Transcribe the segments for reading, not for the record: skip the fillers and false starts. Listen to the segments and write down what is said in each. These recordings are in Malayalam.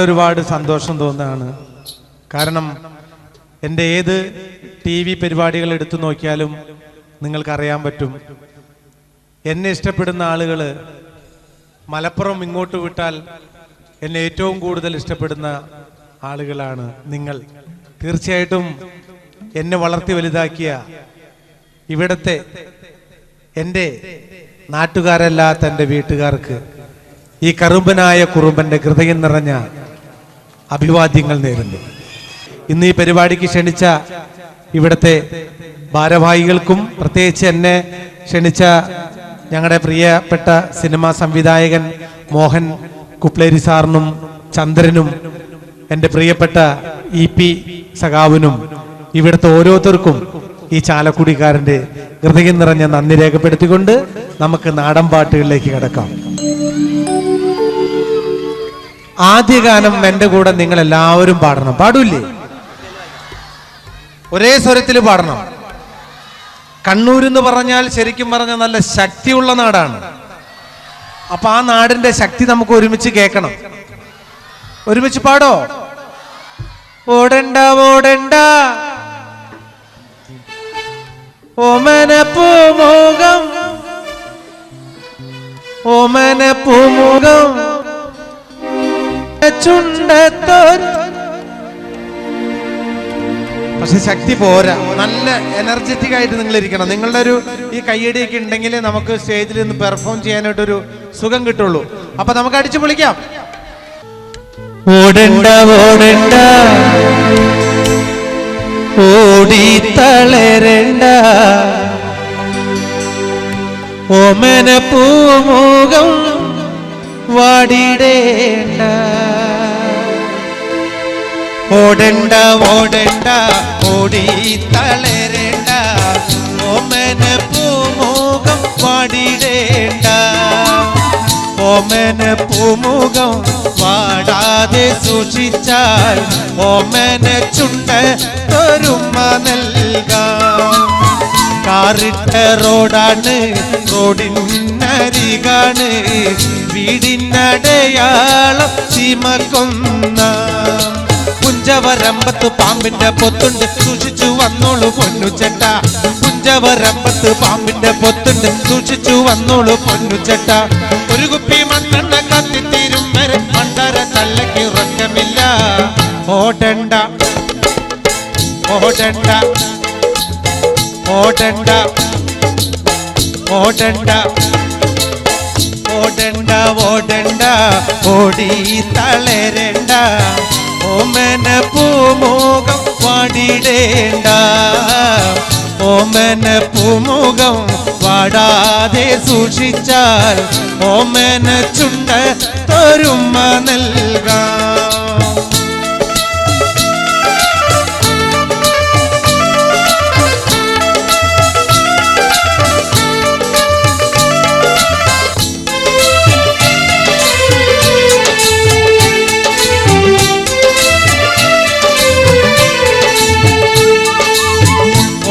ഒരുപാട് സന്തോഷം തോന്നുകയാണ്. കാരണം എൻ്റെ ഏത് TV പരിപാടികൾ എടുത്തു നോക്കിയാലും നിങ്ങൾക്കറിയാൻ പറ്റും, എന്നെ ഇഷ്ടപ്പെടുന്ന ആളുകൾ മലപ്പുറം ഇങ്ങോട്ട് വിട്ടാൽ എന്നെ ഏറ്റവും കൂടുതൽ ഇഷ്ടപ്പെടുന്ന ആളുകളാണ് നിങ്ങൾ. തീർച്ചയായിട്ടും എന്നെ വളർത്തി വലുതാക്കിയ ഇവിടത്തെ എൻ്റെ നാട്ടുകാരല്ലാത്ത എൻ്റെ വീട്ടുകാർക്ക് ഈ കറുമ്പനായ കുറുമ്പന്റെ ഹൃദയം നിറഞ്ഞ അഭിവാദ്യങ്ങൾ നേരുന്നു. ഇന്ന് ഈ പരിപാടിക്ക് ക്ഷണിച്ച ഇവിടുത്തെ ഭാരവാഹികൾക്കും പ്രത്യേകിച്ച് എന്നെ ക്ഷണിച്ച ഞങ്ങളുടെ പ്രിയപ്പെട്ട സിനിമാ സംവിധായകൻ മോഹൻ കുപ്ലേരി സാറിനും ചന്ദ്രനും എൻ്റെ പ്രിയപ്പെട്ട EP സഖാവിനും ഇവിടുത്തെ ഓരോരുത്തർക്കും ഈ ചാലക്കുടിക്കാരൻ്റെ ഹൃദയം നിറഞ്ഞ നന്ദി രേഖപ്പെടുത്തിക്കൊണ്ട് നമുക്ക് നാടൻ പാട്ടുകളിലേക്ക് കിടക്കാം. ആദ്യ ഗാനം എൻ്റെ കൂടെ നിങ്ങൾ എല്ലാവരും പാടണം. പാടൂല്ലേ? ഒരേ സ്വരത്തിൽ പാടണം. കണ്ണൂർ എന്ന് പറഞ്ഞാൽ ശരിക്കും പറഞ്ഞാൽ നല്ല ശക്തിയുള്ള നാടാണ്. അപ്പൊ ആ നാടിന്റെ ശക്തി നമുക്ക് ഒരുമിച്ച് കേൾക്കണം. ഒരുമിച്ച് പാടോ? ഓടണ്ട ഓടണ്ട ഓമനപ്പൂമുഖം ഓമനപ്പൂമുഖം പക്ഷെ ശക്തി പോരാ. നല്ല എനർജറ്റിക് ആയിട്ട് നിങ്ങൾ ഇരിക്കണം. നിങ്ങളുടെ ഒരു ഈ കയ്യടിയൊക്കെ ഉണ്ടെങ്കിൽ നമുക്ക് സ്റ്റേജിൽ നിന്ന് പെർഫോം ചെയ്യാനായിട്ടൊരു സുഖം കിട്ടുള്ളൂ. അപ്പൊ നമുക്ക് അടിച്ചു പൊളിക്കാം. ഓടണ്ട ഓടണ്ട ഓടി തളരണ്ട ഓമന പൂമുഖം വാടിടേണ്ട. ഓടണ്ട ഓടണ്ട ഓടി തളരണ്ട ഓമന പൂമുഖം വാടിടേണ്ട. ഓമന പൂമുഖം വാടാതെ സൂക്ഷിച്ചാൽ ഓമന ചുണ്ട തൊരുമ നൽകാം. കാറിട്ട റോഡാണ്, റോഡിനരികാണ്, വീടിനടയാളം ചീമക്കൊന്ന. കുഞ്ചവരമ്പത്ത് പാമ്പിന്റെ പൊത്തുണ്ട്, സൂക്ഷിച്ചു വന്നോളൂ പൊന്നുചെട്ട. കുഞ്ചവരമ്പത്ത് പാമ്പിന്റെ പൊത്തുണ്ട്, സൂക്ഷിച്ചു വന്നോളൂ പൊന്നുചെട്ട. ഒരു കുപ്പി മണ്ണെണ്ണ കത്തിത്തീരും വരെ മണ്ടര തല്ലയ്ക്ക് ഉറക്കമില്ല. ഓടണ്ട ഓടണ്ട ഓടണ്ട ഓടണ്ട ഓടണ്ട ഓടണ്ട ഓടി തളരണ്ട ഓമന പൂമുഖം വാടിടേണ്ട. ഓമന പൂമുഖം വാടാതെ സൂക്ഷിച്ചാൽ ഓമന ചുണ്ട തൊരുമ നൽകാം.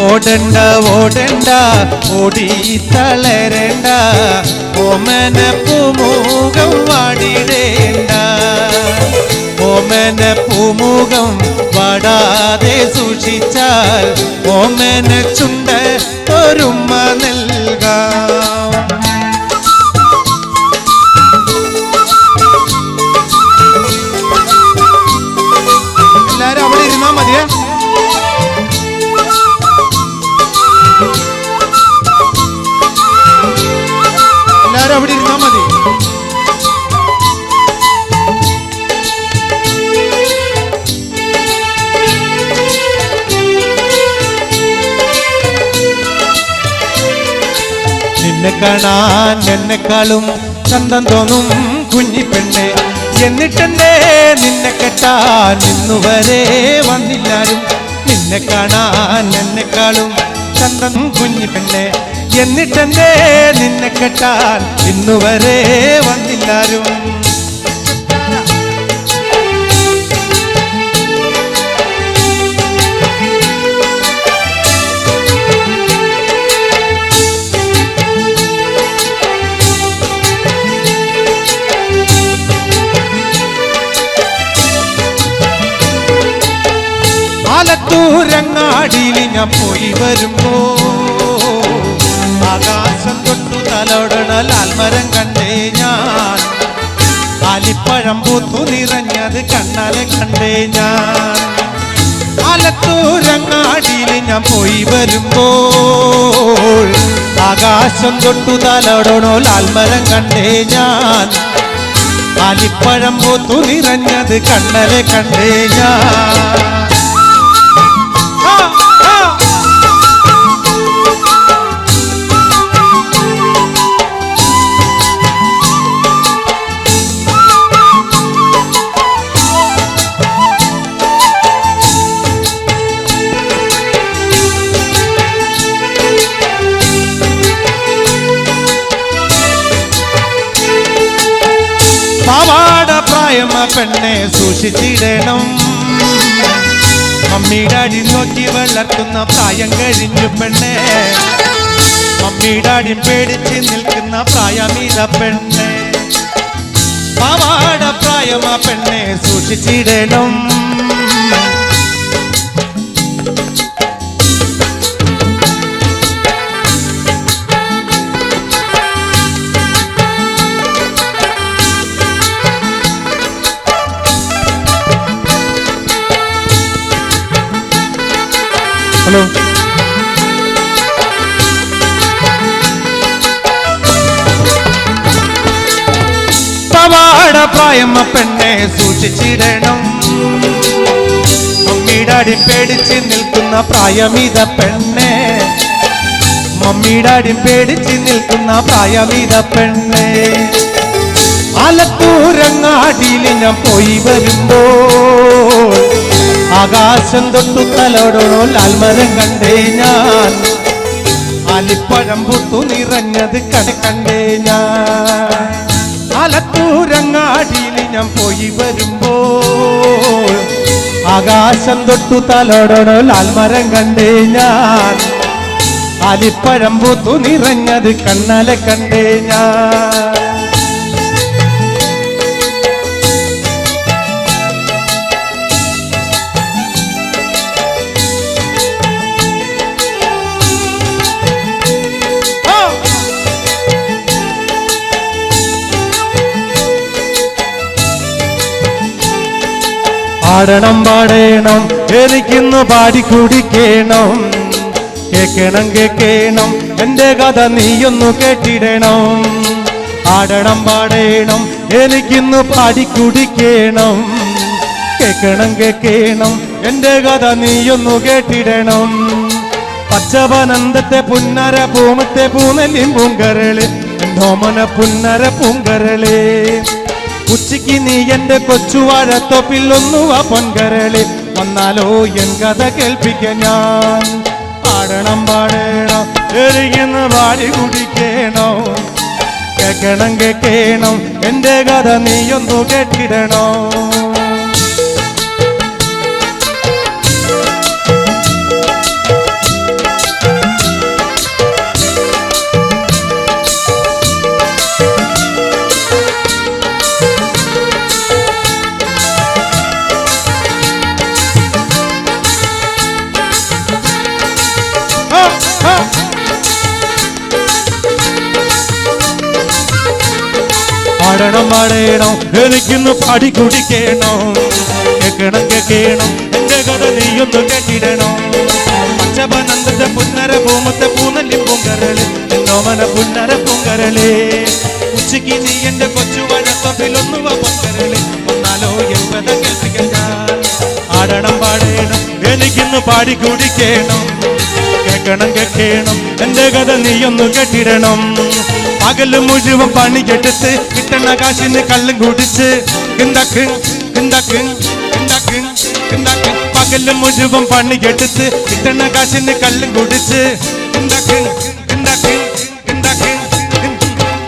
ഓടണ്ട ഓടണ്ട ഓടി തളരണ്ട ഓമന പൂമുഖം വാടിടേണ്ട. ഓമന പൂമുഖം വാടാതെ സൂക്ഷിച്ചാൽ ഓമന ചുണ്ട ഒരുമ നൽകാം. എല്ലാരും അവിടെ ഇരുന്നാ മതിയേ. എല്ലാരും അവിടെ ഇരുന്നാ മതി. നിന്നെ കാണാൻ എന്നെക്കാളും ചന്തം തോന്നും കുഞ്ഞിപ്പെണ്ണെ. എന്നിട്ടെന്നെ നിന്നെ കെട്ടാൻ ഇന്നുവരെ വന്നില്ലാരും. നിന്നെ കാണാൻ എന്നെക്കാളും ചന്തം കുഞ്ഞിപ്പെണ്ണെ. എന്നിട്ടെന്നെ നിന്നെ കെട്ടാൻ ഇന്നുവരെ വന്നില്ലാരും. ആലത്തൂരങ്ങാടിയിൽ ഞാൻ പോയി വരുമ്പോ ആകാശം തൊട്ടു തലോടണ ലാൽമരം കണ്ടേ ഞാൻ. ആലിപ്പഴം പൂത്തു നിറഞ്ഞത് കണ്ണാലെ കണ്ടേ ഞാൻ. ആലത്തൂരങ്ങാടിയിൽ ഞാൻ പോയി വരുമ്പോൾ ആകാശം തൊട്ടു തലോടണോ ലാൽമരം കണ്ടേ ഞാൻ. ആലിപ്പഴം പൂത്തു നിറഞ്ഞത് കണ്ണാലെ കണ്ടേ ഞാൻ. പാവാട പ്രായമ പെണ്ണെ സൂക്ഷിച്ചിടണം. മമ്മിടാടി നോക്കി വളർത്തുന്ന പ്രായം കഴിഞ്ഞു പെണ്ണെ. മമ്മിടാടി പേടിച്ച് നിൽക്കുന്ന പ്രായമീത പെണ്ണെ. പാവാട പ്രായമ പെണ്ണെ സൂക്ഷിച്ചിടണം. ഹലോ, പവാട പ്രായമ പെണ്ണെ സൂക്ഷിച്ചിടണം. മമ്മിടാടി പേടിച്ച് നിൽക്കുന്ന പ്രായമീത പെണ്ണെ. മമ്മിടാടി പേടിച്ച് നിൽക്കുന്ന പ്രായമീത പെണ്ണെ. ആലത്തൂരങ്ങാടിയിൽ ഞാൻ പോയി വരുമ്പോൾ ആകാശം തൊട്ടു തലോടണോ ലാൽമരം കണ്ടേ ഞാൻ. ആലിപ്പഴം പൂത്തു നിറഞ്ഞത് കണ്ടേ ഞാൻ. ആലത്തൂരങ്ങാടിയിൽ ഞാൻ പോയി വരുമ്പോൾ ആകാശം തൊട്ടു തലോടണോ ലാൽമരം കണ്ടേ ഞാൻ. ആലിപ്പഴം പൂത്തു നിറഞ്ഞത് കണ്ണാലെ കണ്ടേ ഞാൻ. ആടണം പാടേണം എനിക്കിന്ന് പാടിക്കുടിക്കണം. കേക്കണം കേക്കണം എന്റെ കഥ നീയൊന്നു കേട്ടിടണം. ആടണം പാടേണം എനിക്കിന്ന് പാടിക്കുടിക്കണം. കേക്കണം കേക്കണം എന്റെ കഥ നീയൊന്നു കേട്ടിടണം. പച്ചവനന്തത്തെ പുന്നര പൂമത്തെ പൂനെല്ലിൻ പൂങ്കരള് എന്തോമന പുന്നര പൂങ്കരള്. ഉച്ചയ്ക്ക് നീ എന്റെ കൊച്ചുവാഴത്തോപ്പിൽ ഒന്നുവ പൊൻകരളി വന്നാലോ എൻ കഥ കേൾപ്പിക്കാൻ ഞാൻ. പാടണം പാടണം എരികുന്ന് പാടി കുടിക്കണോ. കേക്കണം കേക്കണം എന്റെ കഥ നീയൊന്നു കേട്ടിടണോ. പാടണം പാടണം എനിക്കിന്ന് പാടി കുടിക്കണം. കേക്കണം കേക്കണം എന്റെ കഥ നീയൊന്നു കേട്ടിടണോ. പച്ചപനന്തത്തെ പുന്നര പൂമത്തെ പൂനെല്ലിൻ പൂങ്കരള് എന്നോമന പുന്നര പൂങ്കരള്. ഉച്ചയ്ക്ക് നീ എന്റെ കൊച്ചുവഴത്തൊപ്പിൽ ഒന്നുവ പൊങ്കരള് വന്നാലോ എൻ കഥ കേൾപ്പിക്കാൻ ഞാൻ. ആടണം പാടണം എനിക്കിന്ന് പാടി കുടിക്കണം. കേക്കണം കേക്കണം എന്റെ കഥ നീയൊന്നു കേട്ടിടണം. പകല് മുഴുവൻ പണിയെടുത്ത് കിട്ടണ കാശിന് കള്ളും കുടിച്ച് പകല് മുഴുവൻ പണിയെടുത്ത് കിട്ടണ കാശിന് കള്ളും കുടിച്ച്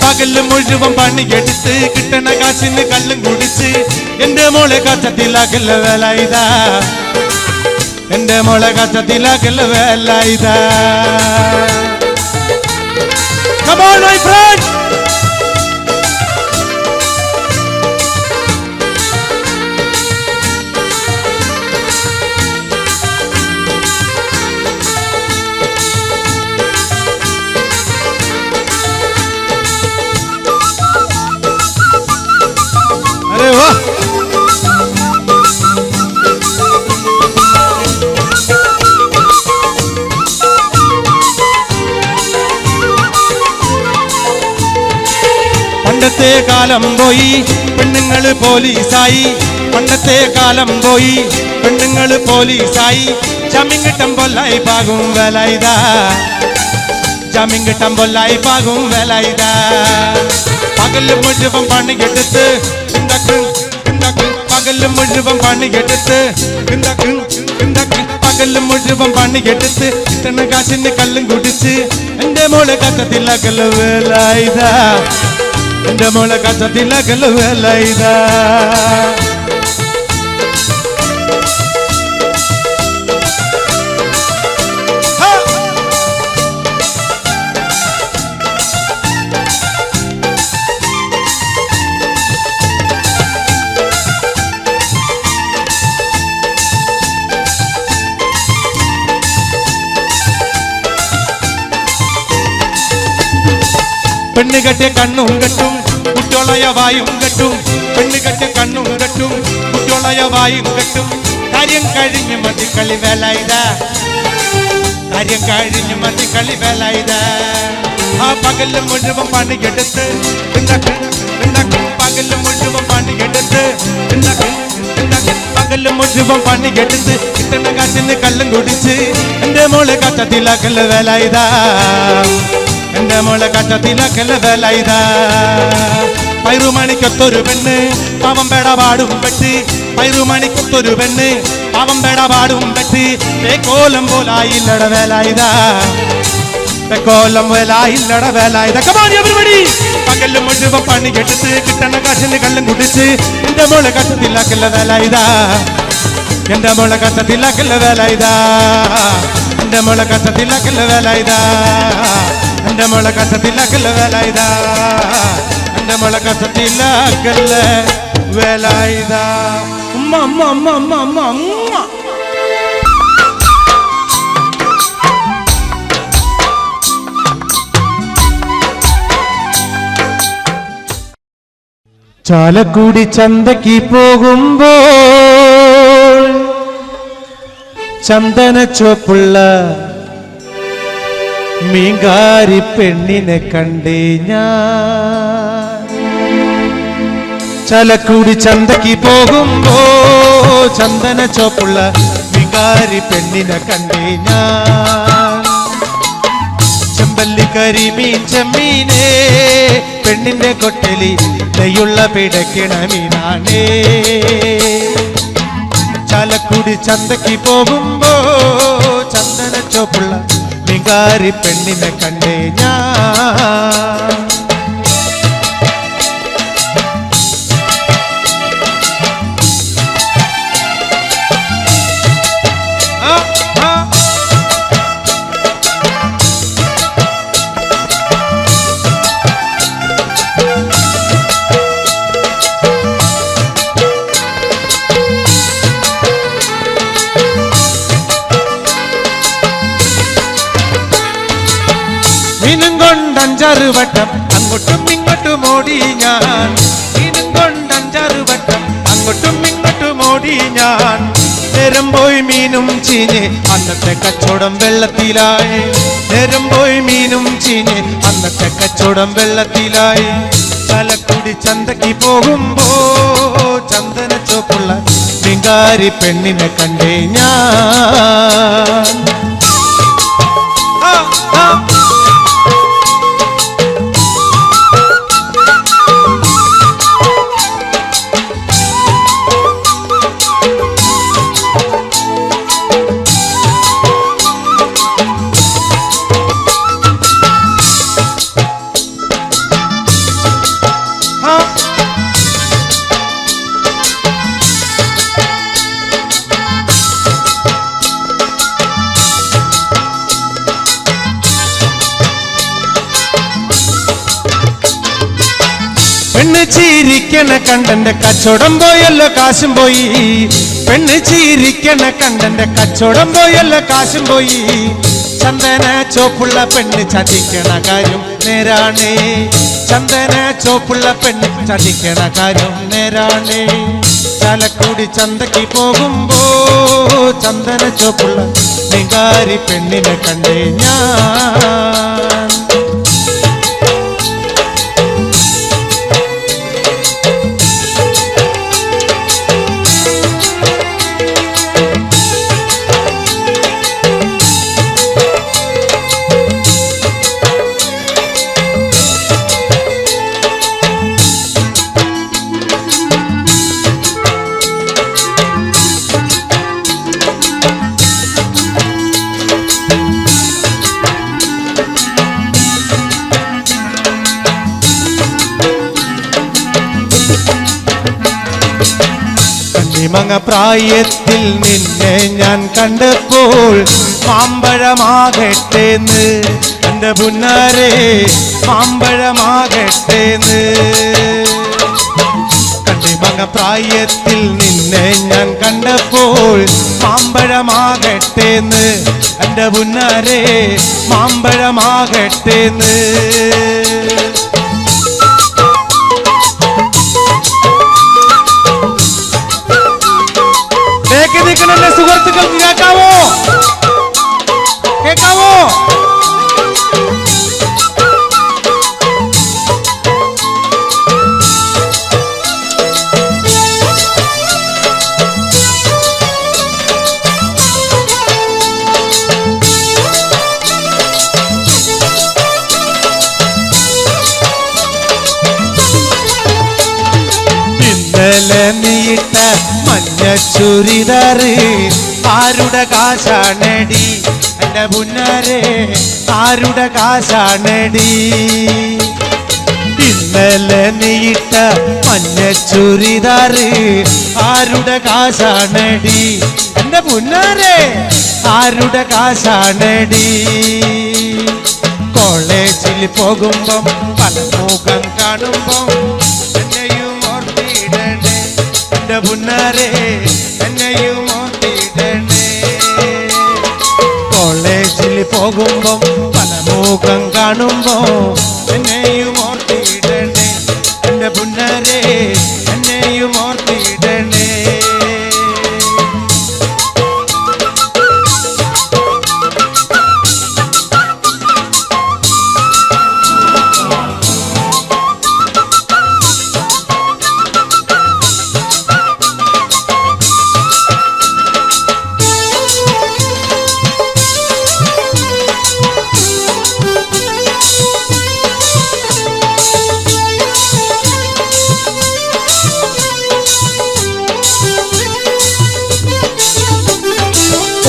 പകല് മുഴുവൻ പണിയെടുത്ത് കിട്ടണ കാശിന് കള്ളും കുടിച്ച് എന്റെ മോളെ കച്ചത്തിലാക്കല്ല വേല ഇതാ. എന്റെ മോളെ കച്ചത്തിലാക്കല്ല വേല ഇതാ. Come on, my friend! പണ്ടത്തെ കാലം പോയി പെണ്ണുങ്ങള് പോലീസായി, പണ്ടത്തെ കാലം പോയി പെണ്ണുങ്ങള് പോലീസായി. ജാമ്യം കിട്ടുമ്പോൾ ലൈഫാകും വില ഇതാ, ജാമ്യം കിട്ടുമ്പോൾ ലൈഫാകും വില ഇതാ. പകല് മുഴുവൻ പണിയെടുത്ത് പകല് മുഴുവൻ പണിയെടുത്ത് പകല് മുഴുവൻ പണിയെടുത്ത് കിട്ടണ കാശിന് കള്ളും കുടിച്ച് എന്റെ മോളെ കച്ചത്തിലകല് വില ഇതാ, എന്റെ മോളെ കച്ചത്തിലകല് വില ഇതാ. പെണ്ണ് കെട്ടിയ കണ്ണും കെട്ടും കുട്ടിയോളയ വായും കെട്ടും, പെണ്ണ് കെട്ടിയ കണ്ണും കെട്ടും കുട്ടിയോളയ വായും കെട്ടും. കാര്യം കഴിഞ്ഞ് മതി കളി വേല ഇതാ, കാര്യം കഴിഞ്ഞ് മതി കളി വേല ഇതാ. ആ പകല് മുഴുവൻ പണിയെടുത്ത് പകല് മുഴുവൻ പണിയെടുത്ത് പകല് മുഴുവൻ പണിയെടുത്ത് കിട്ടണ കാശിന് കള്ളും കുടിച്ച് എന്റെ മോളെ കച്ചത്തിലാക്കല് വേല ഇതാ, എന്റെ മോളെ കച്ചത്തിലാക്കല് വേല ഇതാ. പൈറുമണിക്കൊത്തൊരു പെണ്ണ് പാവം പേട പാടും പെട്ട്, പൈറുമണിക്കൊത്തൊരു പെണ്ണ് പാവം പേട പാടും പെട്ട്. കോലം പോലായില്ലട വേല ഇതാ, കോലം വേലായില്ലട വേല ഇതാ. പകല് മുഴുവൻ പണിയെടുത്ത് കിട്ടണ കാശിന് കള്ളും കുടിച്ച് എന്റെ മോളെ കച്ചത്തിലാക്കല് വേല ഇതാ, എന്റെ മോളെ കച്ചത്തിലാക്കല് വേല ഇതാ, എന്റെ മോളെ കച്ചത്തിലാക്കല് വേല ഇതാ, എന്റെ മോളെ കച്ചത്തിലാക്കല് വേല ഇതാ, എന്റെ മോളെ കച്ചത്തിലാക്കല് വേല ഇതാ. ഉമ്മ അമ്മ അമ്മ അമ്മ അമ്മ അമ്മ. ചാലക്കുടി ചന്തയ്ക്ക് പോകുമ്പോൾ ചന്ദന ചോപ്പുള്ള മീങ്കാരി പെണ്ണിനെ കണ്ടേ ഞാൻ. ചാലക്കുടി ചന്തയ്ക്ക് പോകുമ്പോ ചന്ദന ചോപ്പുള്ള മീങ്കാരി പെണ്ണിനെ കണ്ടേ ഞാൻ. ചെമ്പല്ലി കരിമീൻ ചെമ്മീനേ പെണ്ണിന്റെ കൊട്ടലി നെയ്യുള്ള പിടക്കിണ മീനാണേ. ചാലക്കുടി ചന്തയ്ക്ക് പോകുമ്പോ ചന്ദന ചോപ്പുള്ള മീങ്കാരി പെണ്ണിനെ കണ്ടേ ഞാൻ. മീനും കൊണ്ട് 5-6 വട്ടം അങ്ങോട്ടും ഇങ്ങോട്ടും ഓടി ഞാൻ, മീനും കൊണ്ട് 5-6 വട്ടം അങ്ങോട്ടും ഇങ്ങോട്ടും ഓടി ഞാൻ. നേരം പോയി മീനും ചീഞ്ഞ് അന്നത്തെ കച്ചവടം വെള്ളത്തിലായി, നേരം പോയി മീനും ചീഞ്ഞ് അന്നത്തെ കച്ചവടം വെള്ളത്തിലായി. ചാലക്കുടി ചന്തയ്ക്ക് പോകുമ്പോ ചന്ദന ചോപ്പുള്ള മീങ്കാരി പെണ്ണിനെ കണ്ടേ ഞാൻ. പെണ്ണ് ചീരിക്കണ കണ്ടന്റെ കച്ചവടം പോയല്ലോ കാശും പോയി, പെണ്ണ് ചീരിക്കണ കണ്ടന്റെ കച്ചവടം പോയല്ലോ കാശും പോയി. ചന്ദന ചോപ്പുള്ള പെണ്ണ് ചതിക്കണ കാര്യം നേരാണേ, ചന്ദന ചോപ്പുള്ള പെണ്ണ് ചതിക്കണ കാര്യം നേരാണേ. ചാലക്കുടി ചന്തയ്ക്ക് പോകുമ്പോ ചന്ദന ചോപ്പുള്ള മീങ്കാരി പെണ്ണിനെ കണ്ടേ ഞാൻ. കണ്ണിമങ്ങ പ്രായത്തിൽ നിന്നെ ഞാൻ കണ്ടപ്പോൾ മാമ്പഴമാകട്ടേന്ന് എന്റെ പുന്നാരെ മാമ്പഴമാകട്ടേന്ന് കണ്ണിമങ്ങ പ്രായത്തിൽ നിന്നെ ഞാൻ കണ്ടപ്പോൾ മാമ്പഴമാകട്ടേന്ന് എന്റെ പുന്നാരെ മാമ്പഴമാകട്ടേന്ന് നിൽക്കണല്ലേ സുഹൃത്തുക്കൾക്ക് കേൾക്കാവോ കേൾക്കാവോ നീയിട്ട മഞ്ഞ ചുരിദാറ് ആരുടെ കാശാണടി എന്റെ പുന്നാരെ ആരുടെ കാശാണടി ഇന്നലെ നീയിട്ട മഞ്ഞ ചുരിദാറ് ആരുടെ കാശാണടി എന്റെ പുന്നാരെ ആരുടെ കാശാണടി കോളേജിൽ പോകുമ്പം പല മുഖം കാണുമ്പം എന്റെ പുന്നാരെ എന്നെയും ഓർത്തിടണേ കോളേജിൽ പോകുമ്പം പല മുഖം കാണുമ്പോ എന്നെയും ഓർത്തിടണേ എന്റെ പുന്നാരെ എന്നെയും ഓർത്തിടണേ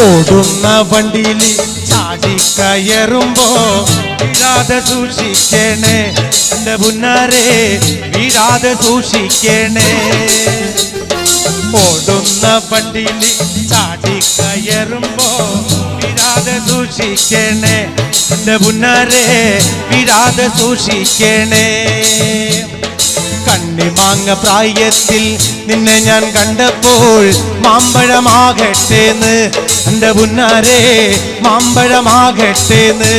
ഓടുന്ന വണ്ടിയിൽ ചാടിക്കയറുമ്പോ വീഴാതെ സൂക്ഷിക്കണേ എന്റെ പുന്നാരെ വീഴാതെ സൂക്ഷിക്കണേ ഓടുന്ന വണ്ടിയിൽ ചാടിക്കയറുമ്പോ വീഴാതെ സൂക്ഷിക്കണേ എന്റെ പുന്നാരെ വീഴാതെ സൂക്ഷിക്കണേ കണ്ണിമാങ്ങ പ്രായത്തിൽ നിന്നെ ഞാൻ കണ്ടപ്പോൾ മാമ്പഴമാകട്ടേന്ന് എന്റെ പുന്നാരെ മാമ്പഴമാകട്ടേന്ന്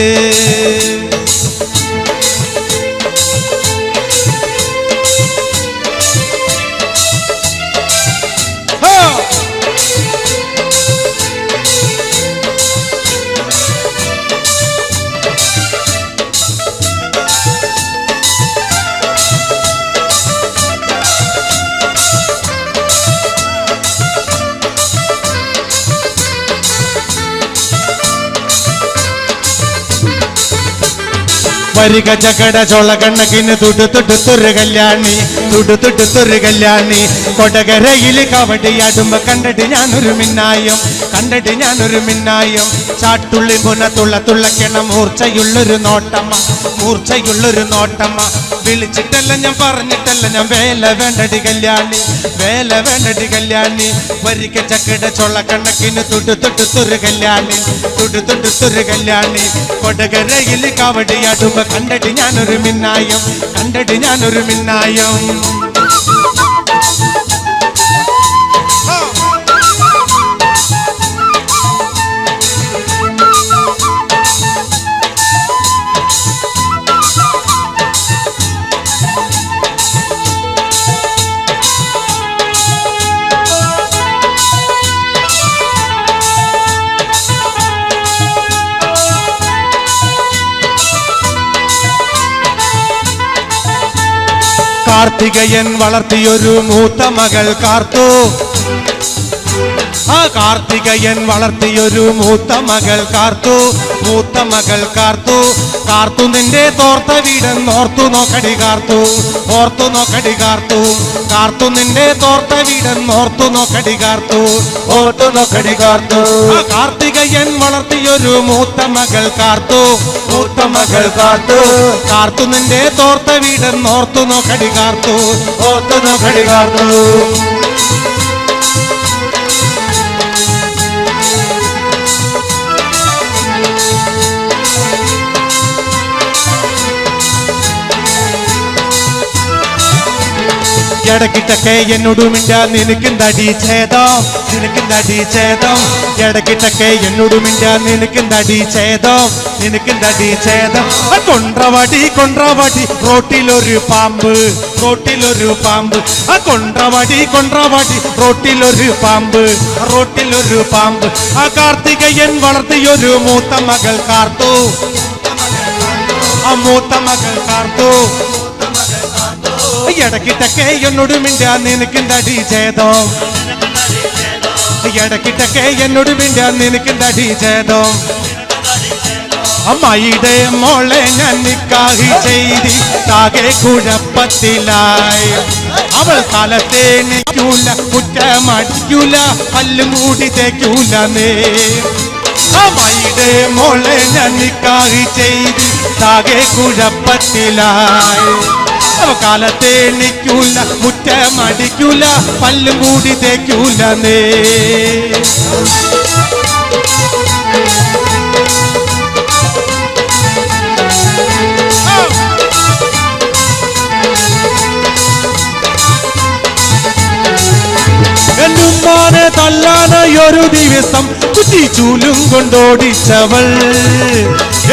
വരിക ചകട ചോള കണ്ണക്കിന് തുടുത്തുടുത്തൊരു കല്യാണി തുടുത്തുടുത്തൊരു കല്യാണി കൊടകരയിൽ കവടിയാടുമ്പോ കണ്ടിട്ട് ഞാനൊരു മിന്നായം കണ്ടിട്ട് ഞാനൊരു മിന്നായം ചാട്ടുള്ളി പുനത്തുള്ള തുള്ളക്കണ മൂർച്ചയുള്ളൊരു നോട്ടമ്മ മൂർച്ചയുള്ളൊരു നോട്ടമ്മ വിളിച്ചിട്ടല്ല ഞാൻ പറഞ്ഞിട്ടല്ല ഞാൻ വേല വേണ്ടടി കല്യാണി വേല വേണ്ടടി കല്യാണി വരിക ചക്കട ചോള കണ്ണക്കിന് തുടുത്തുടുത്തൊരു കല്യാണി തുടുത്തുടുത്തൊരു കല്യാണി കൊടകരയിൽ കവടിയാടുമ്പോ കണ്ടിട്ട് ഞാനൊരു മിന്നായം കണ്ടിട്ട് ഞാനൊരു മിന്നായം കാർത്തികയൻ വളർത്തിയൊരു മൂത്ത മകൾ കാർത്തു ആ കാർത്തികയൻ വളർത്തിയൊരു മൂത്ത മകൾ കാർത്തു മൂത്ത മകൾ കാർത്തു കാർത്തു നിന്റെ തോർത്ത വീടെന്നോർത്തു നോക്കടി കാർത്തു ഓർത്തു നോക്കടി കാർത്തു കാർത്തു നിന്റെ തോർത്ത വീടെന്നോർത്തു നോക്കടി കാർത്തു ഓർത്തു നോക്കടി കാർത്തു ആ കാർത്തികയൻ വളർത്തിയൊരു മൂത്ത മകൾ കാർത്തു മൂത്ത മകൾ കാർത്തു കാർത്തു നിന്റെ തോർത്ത വീടെന്നോർത്തു നോക്കടി കാർത്തു ഓർത്തു നോക്കടി കാർത്തു ഇടക്കിട്ടൊക്കെ എന്നോട് മിണ്ടാ നിനക്കെന്തടി ഛേദം, നിനക്കെന്തടി ഛേദം. ഇടക്കിട്ടൊക്കെ എന്നോട് മിണ്ടാ നിനക്കെന്തടി ഛേദം, നിനക്കെന്തടി ഛേദം. കൊണ്ട്രവടി കൊണ്ട്രവടി റോട്ടിലൊരു പാമ്പ്, റോട്ടിലൊരു പാമ്പ്. കൊണ്ട്രവടി കൊണ്ട്രവടി റോട്ടിലൊരു പാമ്പ്, റോട്ടിലൊരു പാമ്പ്. കാർത്തികയൻ വളർത്തിയൊരു മൂത്ത മകൾ കാർത്തു, മൂത്ത മകൾ കാർത്തു. ഇടക്കിട്ടൊക്കെ എന്നോട് മിണ്ടാ നിനക്കെന്തടി ഛേദം, ഇടക്കിട്ടൊക്കെ എന്നോട് മിണ്ടാ നിനക്കെന്തടി ഛേദം. അമ്മായിയുടെ മോളെ ഞാൻ നിക്കാഹി ചെയ്തി താകെ കുഴപ്പത്തിലായി. അവൾ കാലത്തെ നിൽക്കൂല, കുറ്റമടിക്കൂല, പല്ലും കൂടി തേക്കൂല നേ. അമ്മായിയുടെ മോളെ ഞാൻ നിക്കാഹി ചെയ്തി താകെ കുഴപ്പത്തിലായി. അവ കാലത്തെ നിൽക്കൂല, കുറ്റമടിക്കൂല, പല്ലും കൂടി തേക്കൂല നേ. എന്നുമ്മാനെ തല്ലാനായൊരു ദിവസം കുറ്റിച്ചൂലും കൊണ്ടോടിച്ചവൾ.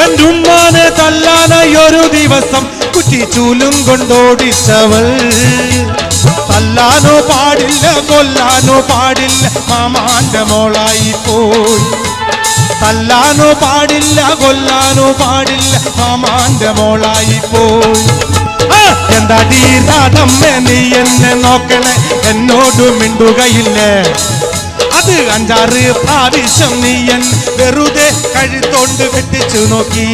എന്നുമ്മാനെ തല്ലാനായൊരു ദിവസം കുറ്റിച്ചൂലും കൊണ്ടോടിച്ചവൾ. തല്ലാനോ പാടില്ല, കൊല്ലാനോ പാടില്ല, മാമാന്റെ മോളായി പോയി. തല്ലാനോ പാടില്ല, കൊല്ലാനോ പാടില്ല, മാമാന്റെ മോളായി പോയി. എന്താടി രാധമ്മേ നീ എന്നെ നോക്കണേ, എന്നോട് മിണ്ടുകയില്ലേ. അത് 5-6 പ്രാവശ്യം നീ എൻ വെറുതെ കഴുത്തോണ്ട് വെട്ടിച്ചു നോക്കി.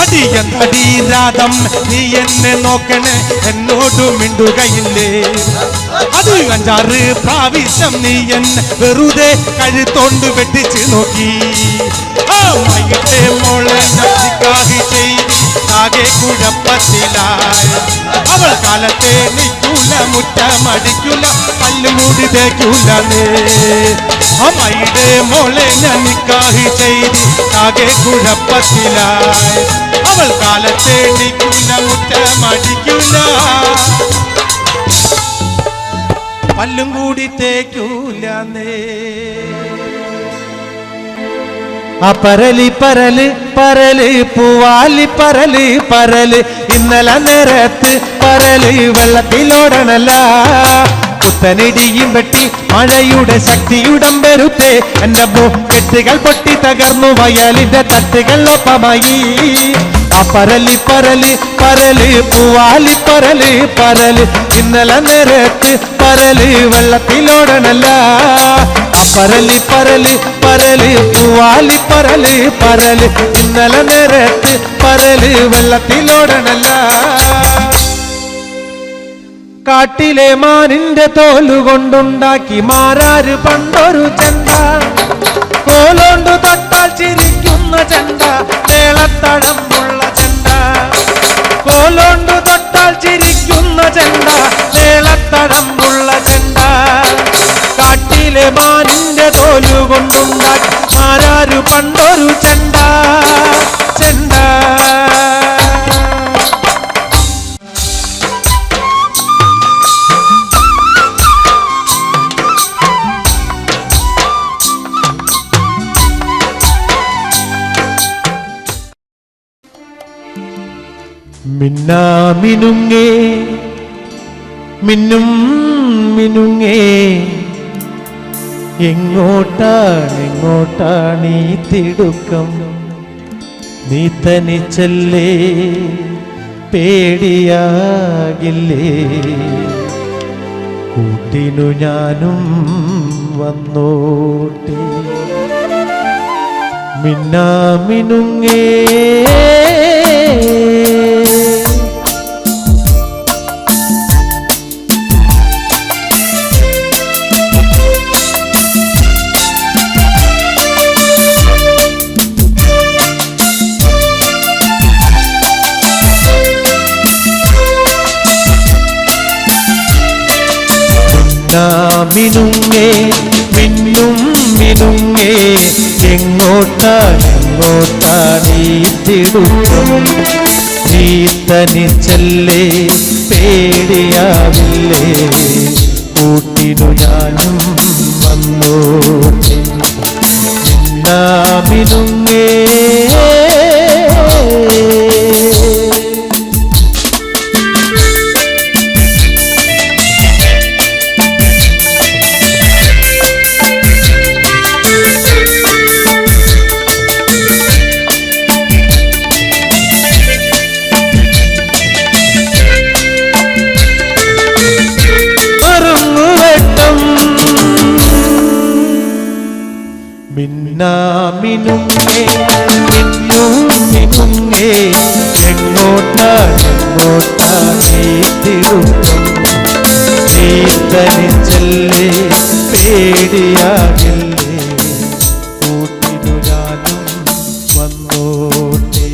അടി എന്താടി രാധം നീ എന്നെ നോക്കണേ, എന്നോട് മിണ്ടുകയില്ലേ. അത് 5-6 പ്രാവശ്യം നീ എൻ വെറുതെ കഴുത്തോണ്ട് വെട്ടിച്ചു നോക്കി. വൈകിട്ട് മോളെ നിക്കാഹി ചെയ്തി ആകെ കുഴപ്പത്തിലായി. അവൾ കാലത്തെ നിൽക്കൂല, മുറ്റമടിക്കൂല, പല്ലുമൂടി തേക്കൂല നേ. അമ്മയുടെ മോളെ ഞാൻ നിക്കാഹി ചെയ്തി ആകെ കുഴപ്പത്തിലായി. അവൾ കാലത്തെ നിൽക്കൂല, മുറ്റമടിക്കൂല, പല്ലും കൂടി തേക്കൂല നേ. പരലി പരല് പരല് പൂവാലി പരല് പരല്. ഇന്നലെ നേരത്ത് പരല് വെള്ളത്തിലോടണല്ല. പുത്തനിടിയും വെട്ടി മഴയുടെ ശക്തിയുടം പെരുത്തെ. എന്റെ കെട്ടുകൾ പൊട്ടി തകർന്നു വയലിന്റെ തട്ടുകൾ ഒപ്പമായി. പരലി പരല് പരല് പൂവാലി പരല് പരല്. ഇന്നലെ നേരത്ത് പരല് വെള്ളത്തിലോടണല്ല. പരലി പരല് പരല് പൂവാലി പരല് പരല്. ഇന്നലെ നേരത്ത് പരല് വെള്ളത്തിലോടണല്ല. കാട്ടിലെ മാനിന്റെ തോലുകൊണ്ടുണ്ടാക്കി മാരാര് പണ്ടൊരു ചെണ്ട. കോലോണ്ടു തൊട്ടാൽ ചിരിക്കുന്ന ചെണ്ട, മേളത്തടമുള്ള ചെണ്ട. കോലോണ്ടു തൊട്ടാൽ ചിരിക്കുന്ന ചെണ്ട, മേളത്തടമുള്ള ചെണ്ട. കാട്ടിലെ മാനിന്റെ തോലുകൊണ്ടുണ്ടാക്കി മാരാര് പണ്ടൊരു ചെണ്ട, ചെണ്ട. മിന്നാമിനുങ്ങേ മിന്നും മിനുങ്ങേ. എങ്ങോട്ടാണീ തിടുക്കം, നീ തനിച്ചല്ലേ പേടിയാകില്ലേ. കൂട്ടിനു ഞാനും വന്നോട്ടെ. മിന്നാമിനുങ്ങേ മിനുങ്ങേ മിന്നും മിനുങ്ങേ. എങ്ങോട്ടാണീ തിടുക്കം, നീ തനിച്ചല്ലേ പേടിയാവില്ലേ, കൂട്ടിനു ഞാനും വന്നോട്ടെ. മിന്നുങ്ങേ മിന്നുങ്ങേ മിന്നുങ്ങേ എങ്ങോട്ടാ നീത്തിടുന്നു, നീത്തനിച്ചല്ലേ പേടിയാകില്ലേ, കൂട്ടിനു ഞാനും വന്നോട്ടെ.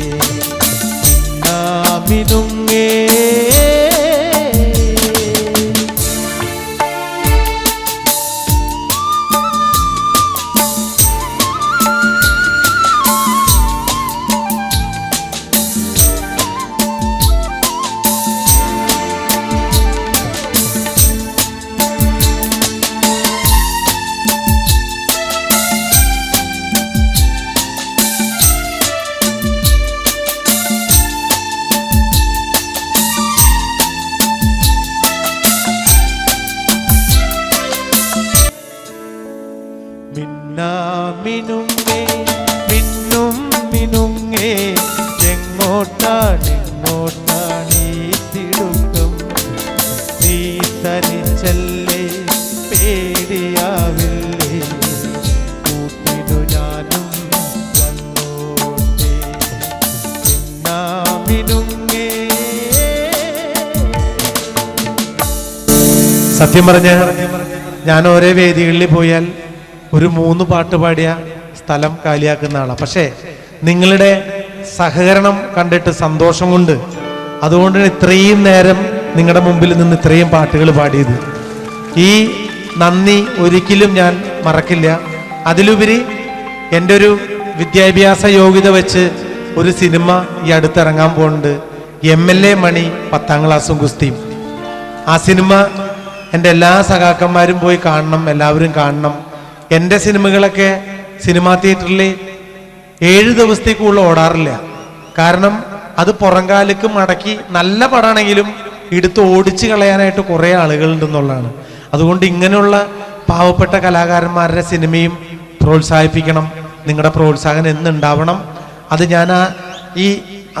മിന്നുങ്ങേ മിന്നുങ്ങേ മിന്നുങ്ങേ എങ്ങോട്ടാണീ തിടുക്കം, നീ തനിച്ചല്ലേ പേടിയാവില്ലേ, കൂട്ടിനു ഞാനും വന്നോട്ടെ. മിന്നുങ്ങേ. സത്യം പറഞ്ഞ ഞാൻ ഓരോ വേദികളിൽ പോയാൽ ഒരു 3 പാട്ട് പാടിയ സ്ഥലം കാലിയാക്കുന്ന ആളാണ്. പക്ഷേ നിങ്ങളുടെ സഹകരണം കണ്ടിട്ട് സന്തോഷം കൊണ്ട്, അതുകൊണ്ടാണ് ഇത്രയും നേരം നിങ്ങളുടെ മുമ്പിൽ നിന്ന് ഇത്രയും പാട്ടുകൾ പാടിയത്. ഈ നന്ദി ഒരിക്കലും ഞാൻ മറക്കില്ല. അതിലുപരി എൻ്റെ ഒരു വിദ്യാഭ്യാസ യോഗ്യത വെച്ച് ഒരു സിനിമ ഈ അടുത്തിറങ്ങാൻ പോകുന്നുണ്ട്. MLA മണി 10ാം ക്ലാസ്സും ഗുസ്തിയും. ആ സിനിമ എൻ്റെ എല്ലാ സഖാക്കന്മാരും പോയി കാണണം, എല്ലാവരും കാണണം. എൻ്റെ സിനിമകളൊക്കെ സിനിമാ തിയേറ്ററിൽ 7 ദിവസത്തേക്കുള്ള ഓടാറില്ല. കാരണം അത് പുറംകാലിക്ക് മടക്കി നല്ല പടമാണെങ്കിലും എടുത്ത് ഓടിച്ച് കളയാനായിട്ട് കുറേ ആളുകളുണ്ടെന്നുള്ളതാണ്. അതുകൊണ്ട് ഇങ്ങനെയുള്ള പാവപ്പെട്ട കലാകാരന്മാരുടെ സിനിമയും പ്രോത്സാഹിപ്പിക്കണം. നിങ്ങളുടെ പ്രോത്സാഹനം എന്നുണ്ടാവണം. അത് ഞാൻ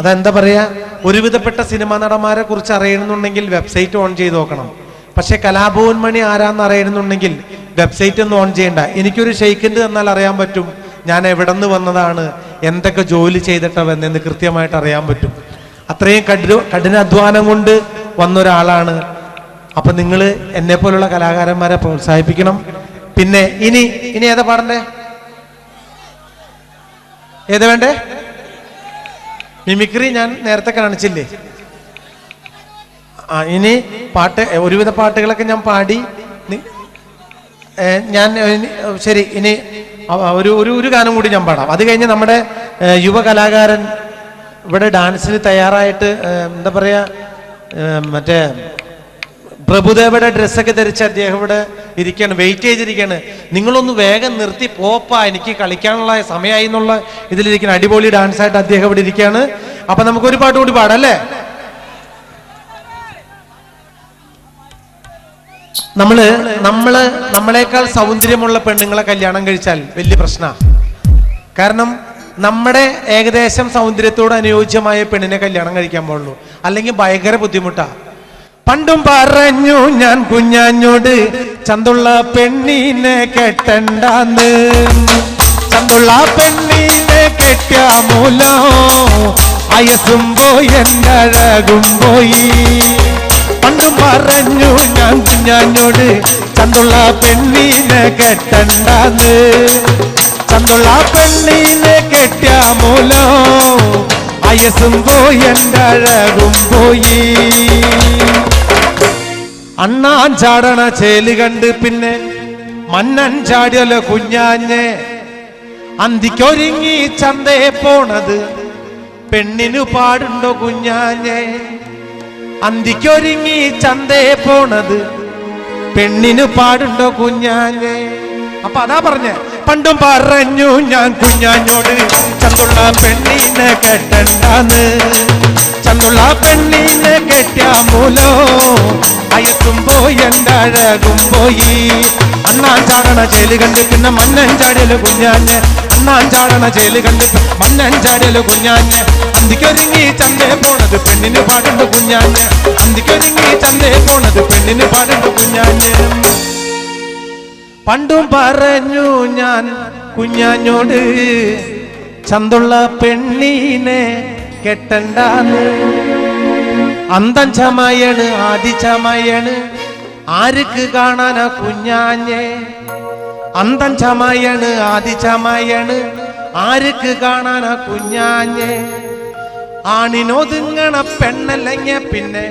അതെന്താ പറയുക, ഒരുവിധപ്പെട്ട സിനിമാ നടന്മാരെ കുറിച്ച് അറിയണമെന്നുണ്ടെങ്കിൽ വെബ്സൈറ്റ് ഓൺ ചെയ്ത് നോക്കണം. പക്ഷെ കലാഭവൻ മണി ആരാന്ന് അറിയണമെന്നുണ്ടെങ്കിൽ വെബ്സൈറ്റ് ഒന്നും ഓൺ ചെയ്യണ്ട. എനിക്കൊരു ഷെയ്ക്കിൻ്റെ തന്നാൽ അറിയാൻ പറ്റും ഞാൻ എവിടെ നിന്ന് വന്നതാണ്, എന്തൊക്കെ ജോലി ചെയ്തിട്ടവെന്ന് കൃത്യമായിട്ട് അറിയാൻ പറ്റും. അത്രയും കഠിനാധ്വാനം കൊണ്ട് വന്നൊരാളാണ്. അപ്പം നിങ്ങൾ എന്നെ പോലുള്ള കലാകാരന്മാരെ പ്രോത്സാഹിപ്പിക്കണം. പിന്നെ ഇനി ഏതാ പാടണ്ടേ, ഏതാ വേണ്ടേ? മിമിക്രി ഞാൻ നേരത്തെ കാണിച്ചില്ലേ. ഇനി പാട്ട്, ഒരുവിധ പാട്ടുകളൊക്കെ ഞാൻ പാടി. ഞാൻ ശരി, ഇനി ഒരു ഗാനം കൂടി ഞാൻ പാടാം. അത് കഴിഞ്ഞ് നമ്മുടെ യുവ കലാകാരൻ ഇവിടെ ഡാൻസിന് തയ്യാറായിട്ട് എന്താ പറയുക, മറ്റേ പ്രഭുദേവയുടെ ഡ്രസ്സൊക്കെ ധരിച്ച് അദ്ദേഹം ഇവിടെ ഇരിക്കുകയാണ്, വെയിറ്റ് ചെയ്തിരിക്കുകയാണ്. നിങ്ങളൊന്ന് വേഗം നിർത്തി പോപ്പാ, എനിക്ക് കളിക്കാനുള്ള സമയമായി എന്നുള്ള ഇതിലിരിക്കണം. അടിപൊളി ഡാൻസായിട്ട് അദ്ദേഹം ഇവിടെ ഇരിക്കുകയാണ്. അപ്പൊ നമുക്കൊരു പാട്ട് കൂടി പാടാം അല്ലേ? നമ്മളെക്കാൾ സൗന്ദര്യമുള്ള പെണ്ണുങ്ങളെ കല്യാണം കഴിച്ചാൽ വലിയ പ്രശ്നമാണ്. കാരണം നമ്മുടെ ഏകദേശം സൗന്ദര്യത്തോട് അനുയോജ്യമായ പെണ്ണിനെ കല്യാണം കഴിക്കാൻ പാടുള്ളൂ, അല്ലെങ്കിൽ ഭയങ്കര ബുദ്ധിമുട്ടാ. പണ്ടും പറഞ്ഞു ഞാൻ കുഞ്ഞാഞ്ഞോട്, ചന്തുള്ള പെണ്ണിനെ കെട്ടണ്ടാന്ന്, ചന്തുള്ള പെണ്ണിനെ കെട്ടിയ മൂലോ അയസും പോയി എൻ്റെ അഴകും പോയി. പണ്ടും പറഞ്ഞു ഞാൻ കുഞ്ഞാഞ്ഞോട്, ചന്തുള്ള പെണ്ണിനെ കെട്ടണ്ടാന്ന്, ചന്തുള്ള പെണ്ണിനെ കെട്ടിയ മൂലോ അയസും പോയി എൻ്റെ അഴകും പോയി. അണ്ണാൻ ചാടണ ചേല് കണ്ട് പിന്നെ മന്നൻ ചാടിയല്ലോ കുഞ്ഞാഞ്ഞെ, അന്തിക്കൊരുങ്ങി ചന്തയെ പോണത് പെണ്ണിനു പാടുണ്ടോ കുഞ്ഞാഞ്ഞെ. അന്തിക്കൊരുങ്ങി ചന്തേ പോണത് പെണ്ണിന് പാടുണ്ടോ കുഞ്ഞാഞ്ഞേ? അപ്പൊ അതാ പറഞ്ഞ പണ്ടും പറഞ്ഞു ഞാൻ കുഞ്ഞാഞ്ഞോട് ചന്തുള്ള പെണ്ണിനെ കെട്ടണ്ടാന്ന്. ചന്തുള്ള പെണ്ണിനെ കെട്ടിയാ മൂലോ അയത്തും പോയി എൻ്റെ അഴകും പോയി. അണ്ണാൻ ചാടണ ചേല് കണ്ട് പിന്നെ മണ്ണൻ ചാടിയല് കുഞ്ഞാഞ്ഞ്. അണ്ണാൻ ചാടണ ചേല് കണ്ട് മണ്ണൻ ചാടിയല് കുഞ്ഞാഞ്ഞ്. അന്തിക്കൊരുങ്ങി ചന്തേ പോണത് പെണ്ണിന് പാടുണ്ട് കുഞ്ഞാഞ്ഞ്. അന്തിക്കൊരുങ്ങി ചന്തേ പോണത് പെണ്ണിന് പാടുണ്ട് കുഞ്ഞാഞ്ഞ്. പണ്ടും പറഞ്ഞു ഞാൻ കുഞ്ഞാഞ്ഞോട് ചന്തുള്ള പെണ്ണിനെ കെട്ടണ്ടാന്ന്. അന്തം ചമയണ് ആദി ചമയണ് ആർക്ക് കാണാനാ കുഞ്ഞാഞ്ഞേ? അന്തം ചമയണ് ആദി ചമയണ് ആർക്ക് കാണാനാ കുഞ്ഞാഞ്ഞേ? ആണിനൊതുങ്ങണ പെണ്ണല്ലെങ്കിൽ പിന്നെ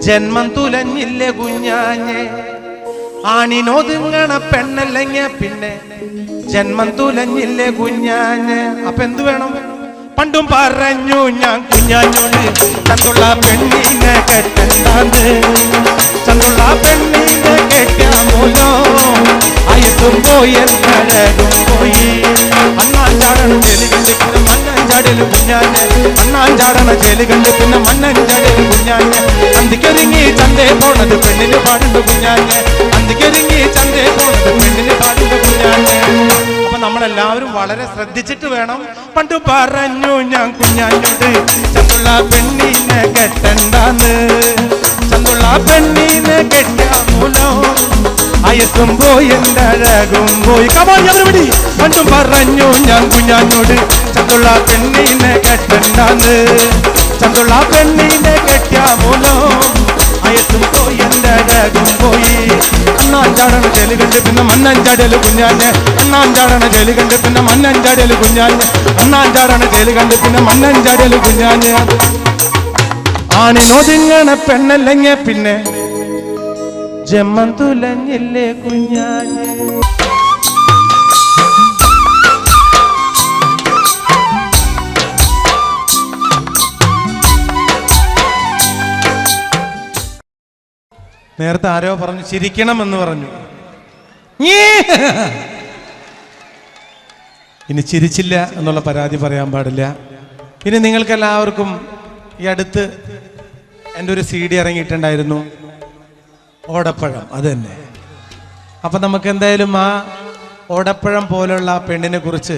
ജന്മം തുലഞ്ഞില്ലേ കുഞ്ഞാഞ്ഞേ? ആണിനൊതുങ്ങണ പെണ്ണല്ലെങ്കിൽ പിന്നെ ജന്മം തുലഞ്ഞില്ലേ കുഞ്ഞാഞ്ഞേ? അപ്പൊ എന്ത് വേണം? പണ്ടും പറഞ്ഞു ഞാൻ കുഞ്ഞാഞ്ഞോട് ചന്തുള്ള പെണ്ണിനെ കെട്ടണ്ടാന്ന്. ചന്തുള്ള പെണ്ണിനെ കെട്ടിയ മൂലോ അയത്തും പോയി അഴകും പോയി. അണ്ണാൻ ചാടണ ചേല് കണ്ട് പിന്നെ മണ്ണൻ ചാടിയല് കുഞ്ഞാഞ്ഞ്. അണ്ണാൻ ചാടണ ചേല് കണ്ട് പിന്നെ മണ്ണൻ ചാടിയല് കുഞ്ഞാഞ്ഞ്. അന്തിക്കൊരുങ്ങി ചന്തേ പോണത് പെണ്ണിന് പാടുണ്ട് കുഞ്ഞാഞ്ഞ്. അന്തിക്കൊരുങ്ങി ചന്തേ പോണത് പെണ്ണിന് പാടുണ്ട് കുഞ്ഞാഞ്ഞ്. അപ്പൊ നമ്മളെല്ലാവരും വളരെ ശ്രദ്ധിച്ചിട്ട് വേണം. പണ്ട് പറഞ്ഞു ഞാൻ കുഞ്ഞാഞ്ഞോട് ചന്തുള്ള പെണ്ണിനെ കെട്ടണ്ടാന്ന്. ചന്തുള്ള പെണ്ണിനെ കെട്ടിയ മൂലോ അയത്തും പോയി എൻ്റെ അഴകും പോയി. കമാഞ്ഞവരുപടി പണ്ടും പറഞ്ഞു ഞാൻ കുഞ്ഞാഞ്ഞോട് ചന്തുള്ള പെണ്ണിനെ കെട്ടണ്ടാന്ന്. ചന്തുള്ള പെണ്ണിനെ കെട്ടിയ മൂലോ അയത്തും പോയി എൻ്റെ അഴകും പോയി. അണ്ണാൻ ചാടണ ചേല് കണ്ട് പിന്നെ മണ്ണൻ ചാടിയല് കുഞ്ഞാഞ്ഞ്. അണ്ണാൻ ചാടണ ചേല് കണ്ട് പിന്നെ മണ്ണൻ ചാടിയല് കുഞ്ഞാഞ്ഞ്. അണ്ണാൻ ചാടണ ചേല് കണ്ട് പിന്നെ മണ്ണൻ ചാടിയല് കുഞ്ഞാഞ്ഞ്. ആണിനൊതുങ്ങണ പെണ്ണല്ലെങ്കിൽ പിന്നെ ജന്മം തുലഞ്ഞില്ലേ കുഞ്ഞാഞ്ഞ്? നേരത്തെ ആരോ പറഞ്ഞു ചിരിക്കണം എന്ന് പറഞ്ഞു. ഇനി ചിരിച്ചില്ല എന്നുള്ള പരാതി പറയാൻ പാടില്ല. ഇനി നിങ്ങൾക്ക് എല്ലാവർക്കും ഈ അടുത്ത് എൻ്റെ ഒരു CD ഇറങ്ങിയിട്ടുണ്ടായിരുന്നു, ഓടപ്പഴം. അത് തന്നെ. അപ്പൊ നമുക്ക് എന്തായാലും ആ ഓടപ്പഴം പോലുള്ള പെണ്ണിനെ കുറിച്ച്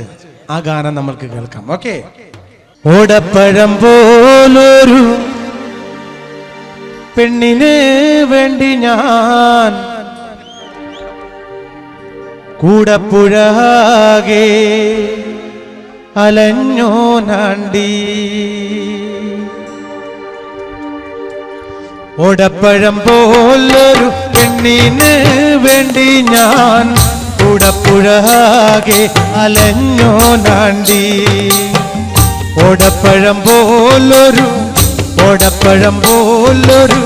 ആ ഗാനം നമ്മൾക്ക് കേൾക്കാം. ഓക്കെ. ഓടപ്പഴം പോലൊരു പെണ്ണിന് വേണ്ടി ഞാൻ കൂടപ്പുഴാകെ അലഞ്ഞോ നാണ്ടി. ഓടപ്പഴം പോലൊരു പെണ്ണിന് വേണ്ടി ഞാൻ കൂടപ്പുഴാകെ അലഞ്ഞോ നാണ്ടി. ഓടപ്പഴം പോലൊരു ഓടപ്പഴം പോലൊരു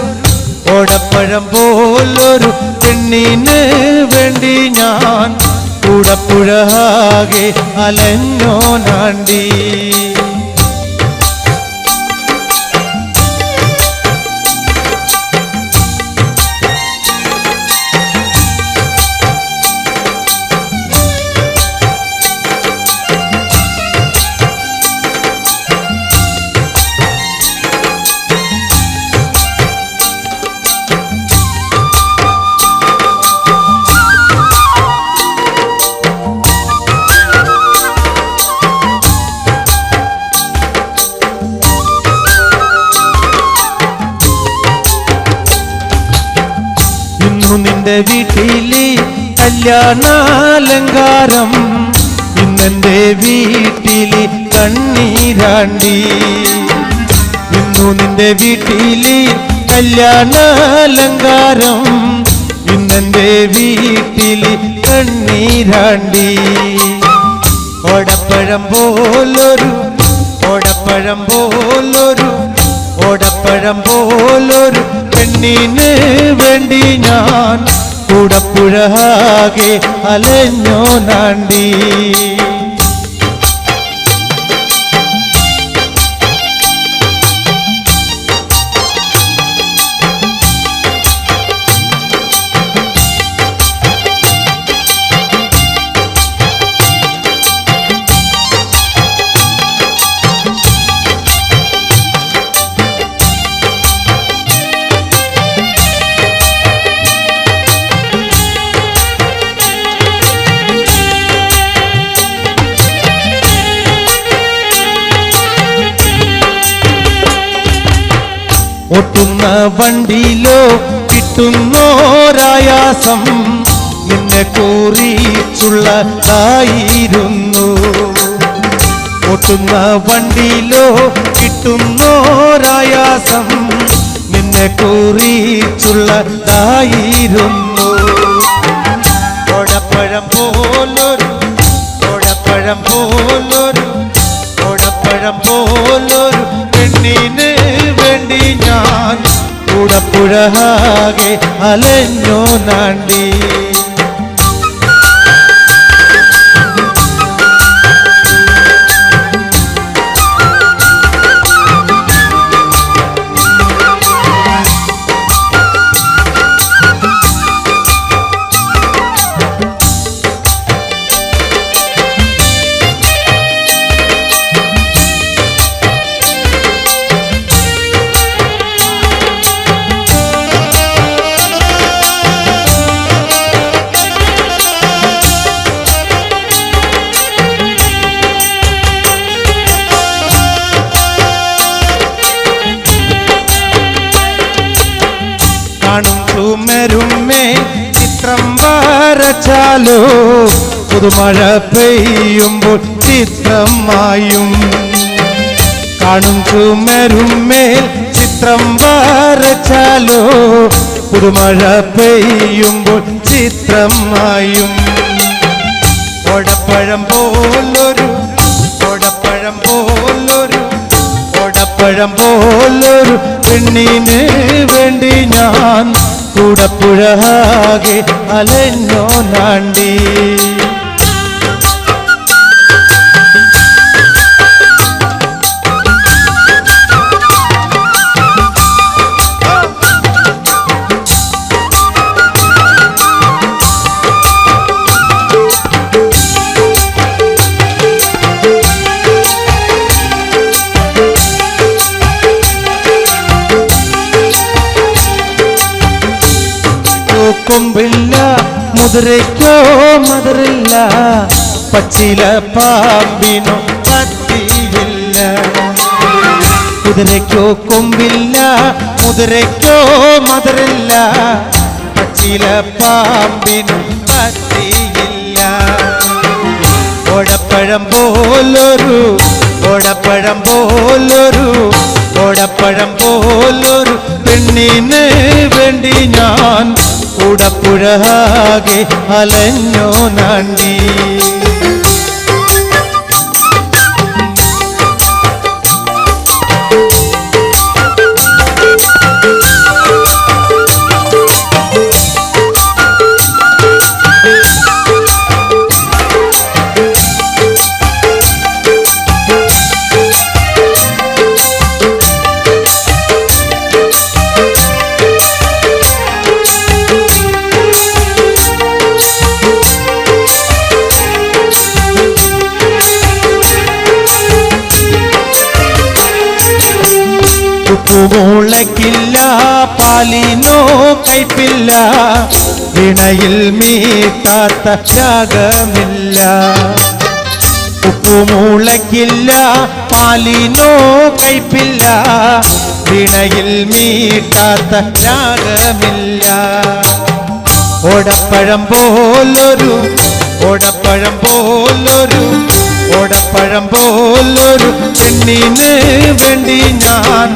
ഓടപ്പഴം പോലൊരു പെണ്ണിന് വേണ്ടി ഞാൻ കൂടപ്പുഴാകെ അലഞ്ഞോ നാണ്ടി. നിന്റെ വീട്ടിലെ കല്യാണാലങ്കാരം ഇന്നെന്റെ വീട്ടിലെ കണ്ണീരാണ്ടി. ഇന്നു നിന്റെ വീട്ടിലെ കല്യാണാലങ്കാരം ഇന്നെന്റെ വീട്ടിലെ കണ്ണീരാണ്ടി. ഓടപ്പഴം പോലൊരു ഓടപ്പഴം പോലൊരു ഓടപ്പഴം പോലൊരു പെണ്ണിന് വേണ്ടി ഞാൻ കൂടപ്പുഴാകെ അലഞ്ഞോ നാണ്ടി. ഓട്ടുന്ന വണ്ടിയിലോ കിട്ടുന്നോരായാസം നിന്നെ കുറിച്ചുള്ളതായിരുന്നു. ഓട്ടുന്ന വണ്ടിയിലോ കിട്ടുന്നോരായാസം നിന്നെ കുറിച്ചുള്ളതായിരുന്നു. ഓടപ്പഴം പോലൊരു ഓടപ്പഴം പോലൊരു ഓടപ്പഴം പോലൊരു പെണ്ണിന് വേണ്ടി ഞാൻ കൂടപ്പുഴാകെ അലഞ്ഞോ നാണ്ടി. കാണും ചുമരുമേ ചിത്രം വരച്ചാലോ പുതുമഴ പെയ്യുമ്പോൾ ചിത്രമായും. കാണും ചുമരുമേൽ ചിത്രം വരച്ചാലോ പുതുമഴ പെയ്യുമ്പോൾ ചിത്രമായും. ഓടപ്പഴം പോലൊരു ഓടപ്പഴം പോലൊരു ഓടപ്പഴം പോലൊരു പെണ്ണിന് വേണ്ടി ഞാൻ കൂടപ്പുഴാകെ അലഞ്ഞോ നാണ്ടി. കൊമ്പില്ല മുതിരയ്ക്കോ മധുരില്ല പച്ചില പാമ്പിനോ പത്തിയില്ല. കുതിരയ്ക്കോ കൊമ്പില്ല മുതിരയ്ക്കോ മധുരില്ല പച്ചില പാമ്പിനോ പത്തിയില്ല. ഓടപ്പഴം പോലൊരു ഓടപ്പഴം പോലൊരു ഓടപ്പഴം പോലൊരു പെണ്ണിന് വേണ്ടി ഞാൻ കൂടപ്പുഴാകെ അലഞ്ഞോ നാണ്ടി. ഉപ്പുമുളക്കില്ല പാലിനോ കൈപ്പില്ല വിണയിൽ മീട്ടാത്ത രാഗമില്ല. ഉപ്പുമുളക്കില്ല പാലിനോ കൈപ്പില്ല വിണയിൽ മീട്ടാത്ത രാഗമില്ല. ഓടപ്പഴം പോലൊരു ഓടപ്പഴം പോലൊരു ഓടപ്പഴം പോലൊരു പെണ്ണിന് വേണ്ടി ഞാൻ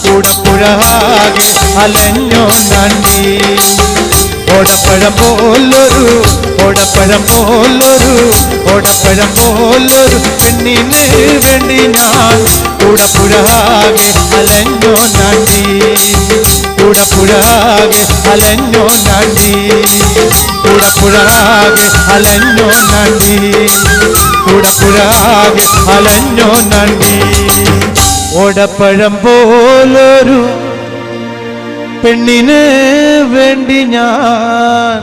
കൂടപ്പുഴാകെ അലഞ്ഞോ നാണ്ടി. ഓടപ്പഴം പോലൊരു ഓടപ്പഴം പോലൊരു ഓടപ്പഴം പോലൊരു പെണ്ണിന് വേണ്ടി ഞാൻ കൂടപ്പുഴാകെ അലഞ്ഞോ നാണ്ടി. കൂടപ്പുഴാകെ അലഞ്ഞോ നാണ്ടി. കൂടപ്പുഴാകെ അലഞ്ഞോ നാണ്ടി. കൂടപ്പുഴാകെ അലഞ്ഞോ നാണ്ടി. ഓടപ്പഴം പോലൊരു പെണ്ണിന് വേണ്ടി ഞാൻ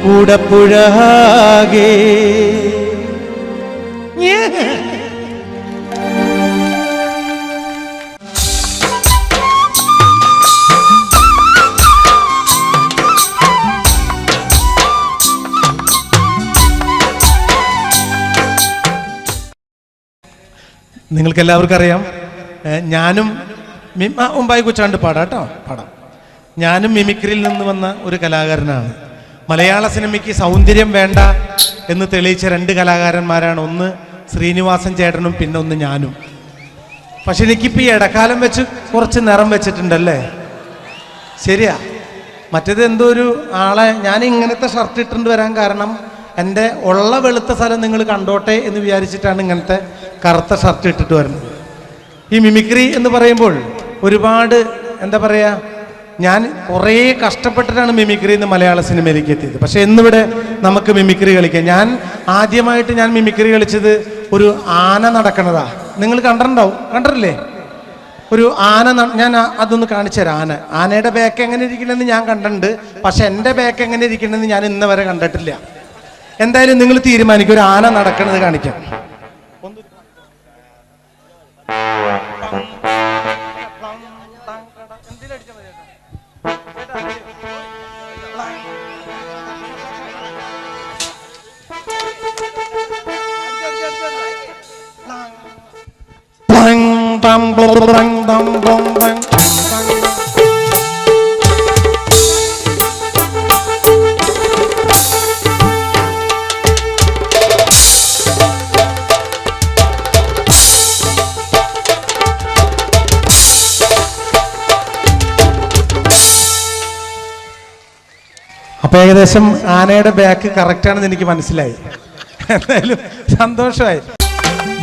കൂടപ്പുഴാകെ നിങ്ങൾക്കെല്ലാവർക്കും അറിയാം, ഞാനും ഉമ്പായി കുച്ചാണ്ട് പാടാം കേട്ടോ, പാടാം. ഞാനും മിമിക്രിയിൽ നിന്ന് വന്ന ഒരു കലാകാരനാണ്. മലയാള സിനിമയ്ക്ക് സൗന്ദര്യം വേണ്ട എന്ന് തെളിയിച്ച 2 കലാകാരന്മാരാണ്. ഒന്ന് ശ്രീനിവാസൻ ചേട്ടനും, പിന്നെ ഒന്ന് ഞാനും. പക്ഷെ എനിക്കിപ്പോൾ ഈ ഇടക്കാലം വെച്ച് കുറച്ച് നിറം വെച്ചിട്ടുണ്ടല്ലേ, ശരിയാ. മറ്റേത് എന്തോ ഒരു ആളെ ഞാൻ ഇങ്ങനത്തെ ഷർട്ട് ഇട്ടുകൊണ്ട് വരാൻ കാരണം എൻ്റെ ഉള്ള വെളുത്ത സ്ഥലം നിങ്ങൾ കണ്ടോട്ടെ എന്ന് വിചാരിച്ചിട്ടാണ് ഇങ്ങനത്തെ കറുത്ത ഷർട്ട് ഇട്ടിട്ട് വരുന്നത്. ഈ മിമിക്രി എന്ന് പറയുമ്പോൾ ഒരുപാട് എന്താ പറയുക, ഞാൻ കുറേ കഷ്ടപ്പെട്ടിട്ടാണ് മിമിക്രി എന്ന് മലയാള സിനിമയിലേക്ക് എത്തിയത്. പക്ഷെ ഇന്നിവിടെ നമുക്ക് മിമിക്രി കളിക്കാം. ഞാൻ ആദ്യമായിട്ട് മിമിക്രി കളിച്ചത് ഒരു ആന നടക്കണതാ. നിങ്ങൾ കണ്ടിട്ടില്ലേ? ഒരു ആന, ഞാൻ അതൊന്ന് കാണിച്ചു തരാം. ആനയുടെ ബാക്ക് എങ്ങനെ ഇരിക്കണമെന്ന് ഞാൻ കണ്ടിട്ടുണ്ട്, പക്ഷെ എൻ്റെ ബാക്ക് എങ്ങനെ ഇരിക്കണമെന്ന് ഞാൻ ഇന്ന് വരെ കണ്ടിട്ടില്ല. എന്തായാലും നിങ്ങൾ തീരുമാനിക്കും, ഒരു ആന നടക്കണത് കാണിക്കാം. അപ്പൊ ഏകദേശം ആനയുടെ ബാക്ക് കറക്റ്റാണെന്ന് എനിക്ക് മനസ്സിലായി. എന്തായാലും സന്തോഷമായി.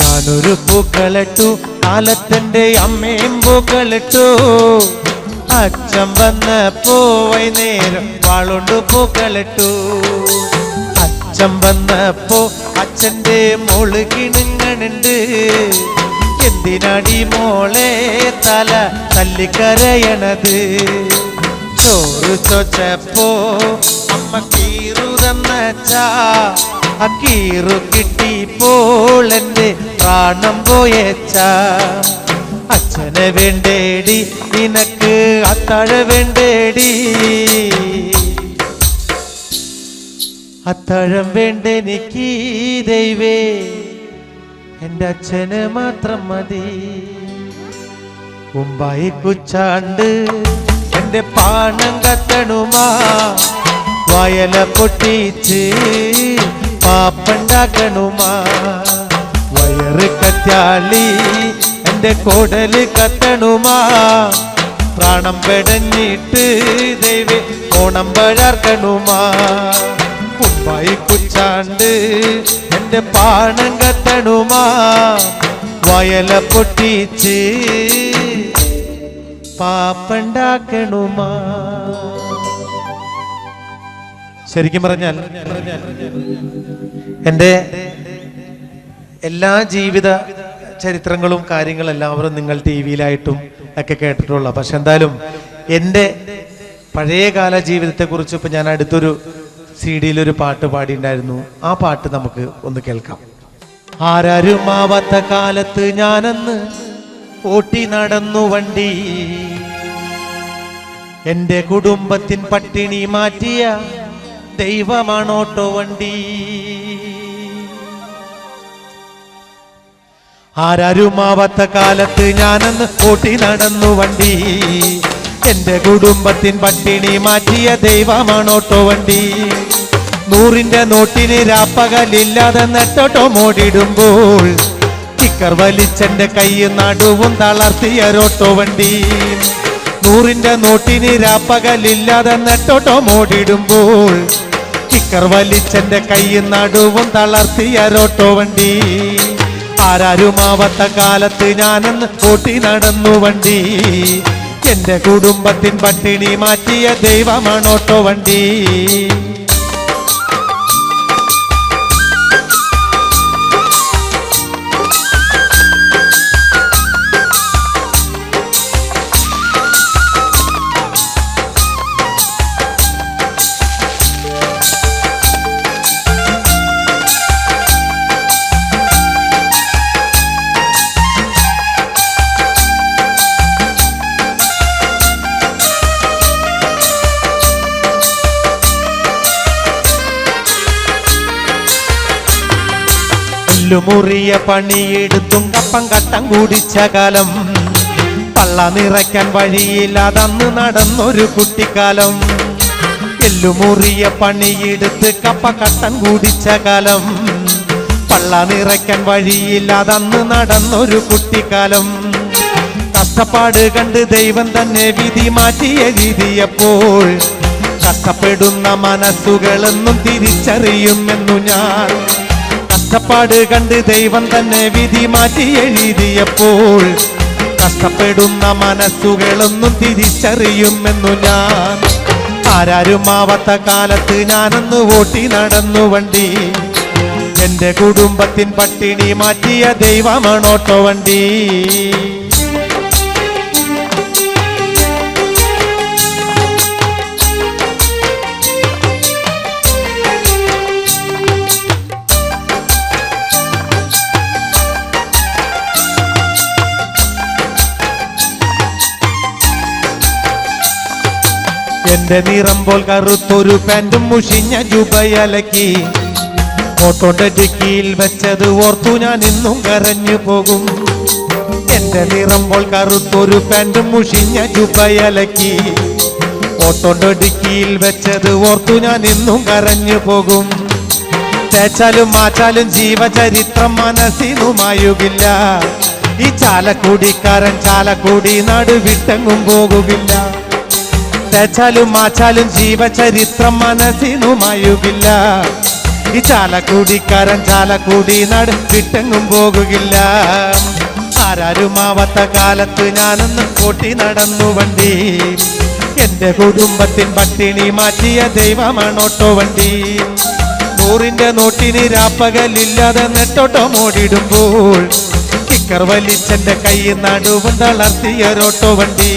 ഞാനൊരു പൂക്കളിട്ടു, കാലത്തിന്റെ അമ്മയും പൂക്കളിട്ടു. അച്ഛൻ വന്നപ്പോ വൈകുന്നേരം വാളുണ്ട് പൂക്കളിട്ടു. അച്ഛൻ വന്നപ്പോ അച്ഛന്റെ മോള് കിണുങ്ങണുണ്ട്. എന്തിനാടി മോളെ തല തല്ലിക്കരയണത്? ചോറ് ചോച്ചപ്പോ അമ്മ കീറു തന്നച്ചാ, ആ കീറു കിട്ടിപ്പോൾ എന്റെ പ്രാണം പോയച്ചാ. അച്ഛനെ വേണ്ടേടി നിനക്ക് അത്താഴ വേണ്ടേടി, അത്താഴം വേണ്ടെനിക്ക് ദൈവേ, എൻ്റെ അച്ഛന് മാത്രം മതി. ഉമ്പായി കുച്ചാണ്ട് എന്റെ പാണം കത്തണുമാ, വയല പൊട്ടിച്ച് പാപ്പണ്ടാക്കണുമാ. വയറ് കറ്റാളി എന്റെ കോടല് കത്തണുമാ, പ്രാണം പെടഞ്ഞിട്ട് ദൈവേ ഓണം പഴർക്കണുമാ. ഉമ്പായി കുച്ചാണ്ട് എന്റെ പാണം കത്തണുമാ, വയല പൊട്ടിച്ച് പാപ്പണ്ടാക്കണുമാ. ശരിക്കും പറഞ്ഞാൽ എൻ്റെ എല്ലാ ജീവിത ചരിത്രങ്ങളും കാര്യങ്ങളും എല്ലാവരും നിങ്ങൾ ടി വിയിലായിട്ടും ഒക്കെ കേട്ടിട്ടുള്ള. പക്ഷെ എന്തായാലും എൻ്റെ പഴയകാല ജീവിതത്തെക്കുറിച്ച് ഇപ്പം ഞാൻ അടുത്തൊരു CD-യിലൊരു പാട്ട് പാടിയിട്ടുണ്ടായിരുന്നു. ആ പാട്ട് നമുക്ക് ഒന്ന് കേൾക്കാം. ആരാരുമാവാത്ത കാലത്ത് ഞാനന്ന് ഓട്ടി നടന്നു വണ്ടി, എന്റെ കുടുംബത്തിൻ പട്ടിണി മാറ്റിയ ദൈവമാണോട്ടോ വണ്ടി. ആരാരുമാവാത്ത കാലത്ത് ഞാനന്ന് ഓട്ടി നടന്നു വണ്ടി, എന്റെ കുടുംബത്തിൻ പട്ടിണി മാറ്റിയ ദൈവമാണോട്ടോ വണ്ടി. 100-ന്റെ നോട്ടിന് രാപ്പകലില്ലാതെ നെട്ടോട്ടോ മോടിടുമ്പോൾ സ്റ്റിക്കർ വലിച്ചെന്റെ കൈ നടുവും തളർത്തിയ റോട്ടോ വണ്ടി. 100-ന്റെ നോട്ടിന് രാപ്പകലില്ലാതെ നെട്ടോട്ടോ മോടിടുമ്പോൾ സ്റ്റിക്കർ വലിച്ചെന്റെ കൈ നടുവും തളർത്തിയ റോട്ടോ വണ്ടി. ആരാരുമാവാത്ത കാലത്ത് ഞാനന്ന് ഓട്ടി നടന്നു വണ്ടി, എന്റെ കുടുംബത്തിൻ പട്ടിണി മാറ്റിയ ദൈവമാണോട്ടോ വണ്ടി. മുറിയ പണിയെടുത്തും കപ്പം കട്ടം കുടിച്ച കാലം, പള്ള നിറയ്ക്കാൻ വഴിയില്ലാതന്ന് നടന്നൊരു കുട്ടിക്കാലം. എല്ലുമുറിയ പണിയെടുത്ത് കപ്പ കട്ടൻ കുടിച്ച കാലം. പള്ള നിറയ്ക്കാൻ വഴിയില്ലാതന്ന് നടന്നൊരു കുട്ടിക്കാലം. കഷ്ടപ്പാട് കണ്ട് ദൈവം തന്നെ വിധി മാറ്റി എഴുതിയപ്പോൾ കഷ്ടപ്പെടുന്ന മനസ്സുകളെന്നും തിരിച്ചറിയുമെന്നു ഞാൻ. കഷ്ടപ്പാട് കണ്ട് ദൈവം തന്നെ വിധി മാറ്റി എഴുതിയപ്പോൾ കഷ്ടപ്പെടുന്ന മനസ്സുകളൊന്നും തിരിച്ചറിയുമെന്നു ഞാൻ. ആരാരുമാവാത്ത കാലത്ത് ഞാനൊന്ന് ഓട്ടി നടന്നു വണ്ടി. എന്റെ കുടുംബത്തിൻ പട്ടിണി മാറ്റിയ ദൈവമാണോട്ടോ വണ്ടി. എന്റെ നിറം പോൽ കറുത്തൊരു പാൻറ്റും മുഷിഞ്ഞ ജുബയലക്കി ഓട്ടോന്റെ ഡിക്കിയിൽ വെച്ചത് ഓർത്തു ഞാൻ ഇന്നും കരഞ്ഞു പോകും. എന്റെ നിറം പോൽ കറുത്തൊരു പാൻറ്റും മുഷിഞ്ഞ ജുബയലക്കി ഓട്ടോന്റെ ഡിക്കിയിൽ വെച്ചത് ഓർത്തു ഞാൻ ഇന്നും കരഞ്ഞു പോകും. തേച്ചാലും മാച്ചാലും ജീവചരിത്രം മനസ്സിനുമായുകില്ല. ഈ ചാലക്കുടിക്കാരൻ ചാലക്കുടി നാട് വിട്ടെങ്ങും പോകുകില്ല. തേച്ചാലും മാച്ചാലും ജീവചരിത്രം മനസ്സിനുമായുകില്ല. ഈ ചാലക്കുടിക്കാരൻ ചാലക്കുടി നാട് വിട്ടെങ്ങും പോകുകില്ല. ആരാരുമാവാത്ത കാലത്ത് ഞാനൊന്ന് ഓട്ടി നടന്നു വണ്ടി. എന്റെ കുടുംബത്തിൻ പട്ടിണി മാറ്റിയ ദൈവമാണോട്ടോ വണ്ടി. 100ന്റെ നോട്ടിന് രാപ്പകലില്ലാതെ നെട്ടോട്ടോ മോടിടുമ്പോൾ കിക്കർ വലിച്ചെന്റെ കൈ നടുവും തളർത്തിയൊരോട്ടോ വണ്ടി.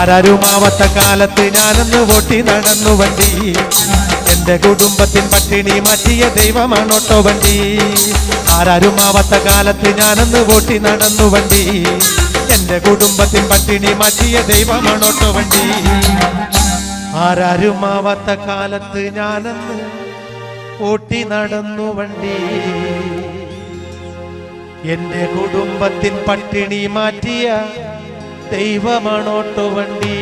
ആരാരുമാവാത്ത കാലത്ത് ഞാനൊന്ന് ഓട്ടി നടന്നു വണ്ടി. എന്റെ കുടുംബത്തിൻ പട്ടിണി മാറ്റിയ ദൈവമാണോട്ടോ വണ്ടി. ആരാരുമാവാത്ത കാലത്ത് ഞാനൊന്ന് ഓട്ടി നടന്നു വണ്ടി. എന്റെ കുടുംബത്തിൻ പട്ടിണി മാറ്റിയ ദൈവമാണോട്ടോ വണ്ടി. ആരാരുമാവാത്ത കാലത്ത് ഞാനൊന്ന് ഓട്ടി നടന്നു വണ്ടി. എന്റെ കുടുംബത്തിൻ പട്ടിണി മാറ്റിയ ദൈവമാണോട്ടോ വണ്ടി.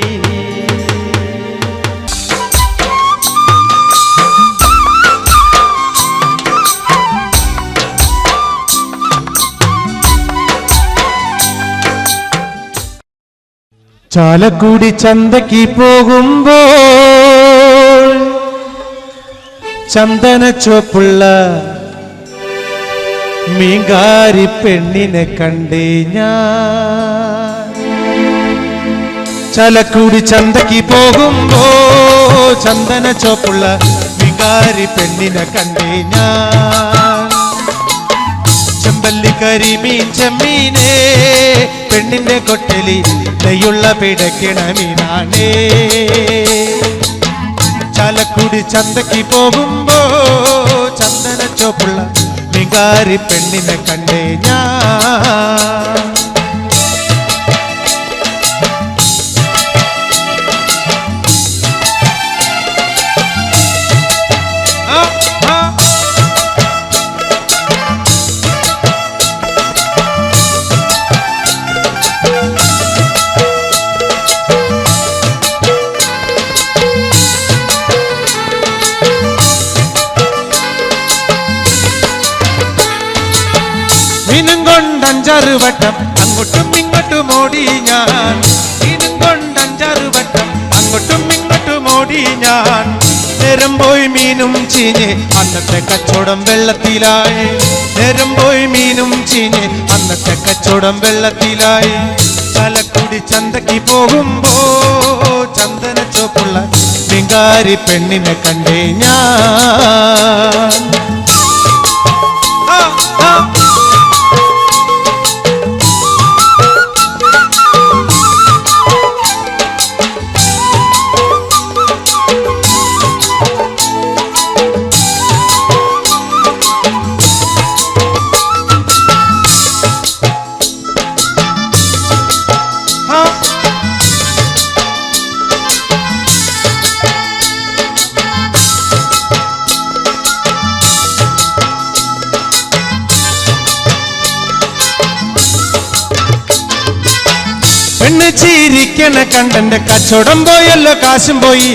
ചാലക്കുടി ചന്തയ്ക്ക് പോകുമ്പോൾ ചന്ദന ചുവപ്പുള്ള മീങ്കാരി പെണ്ണിനെ കണ്ടേ ഞാൻ. ചാലക്കുടി ചന്തയ്ക്ക് പോകുമ്പോ ചന്ദന ചുവപ്പുള്ള മീങ്കാരി പെണ്ണിനെ കണ്ടേ ഞാൻ. ചെമ്പല്ലി കരിമീൻ ചെമ്മീനേ പെണ്ണിന്റെ കൊട്ടലി നെയ്യുള്ള പിടയ്ക്കണ മീനാണേ. ചാലക്കുടി ചന്തയ്ക്ക് പോകുമ്പോ ചന്ദന ചുവപ്പുള്ള മീങ്കാരി പെണ്ണിനെ കണ്ടേ ഞാൻ. മീനും കൊണ്ട് 5-6 വട്ടം അങ്ങോട്ടും ഇങ്ങോട്ടും ഓടി ഞാൻ. മീനും കൊണ്ട് 5-6 വട്ടം അങ്ങോട്ടും ഇങ്ങോട്ടും ഓടി ഞാൻ. നേരം പോയി മീനും ചീഞ്ഞ് അന്നത്തെ കച്ചവടം വെള്ളത്തിലായി. നേരം പോയി മീനും ചീഞ്ഞ് അന്നത്തെ കച്ചവടം വെള്ളത്തിലായി. ചാലക്കുടി ചന്തയ്ക്ക് പോകുമ്പോ ചന്ദന ചുവപ്പുള്ള മീങ്കാരി പെണ്ണിനെ കണ്ടേ ഞാൻ. പെണ്ണ് ചിരിക്കണ കണ്ടന്റെ കച്ചവടം പോയല്ലോ കാശും പോയി.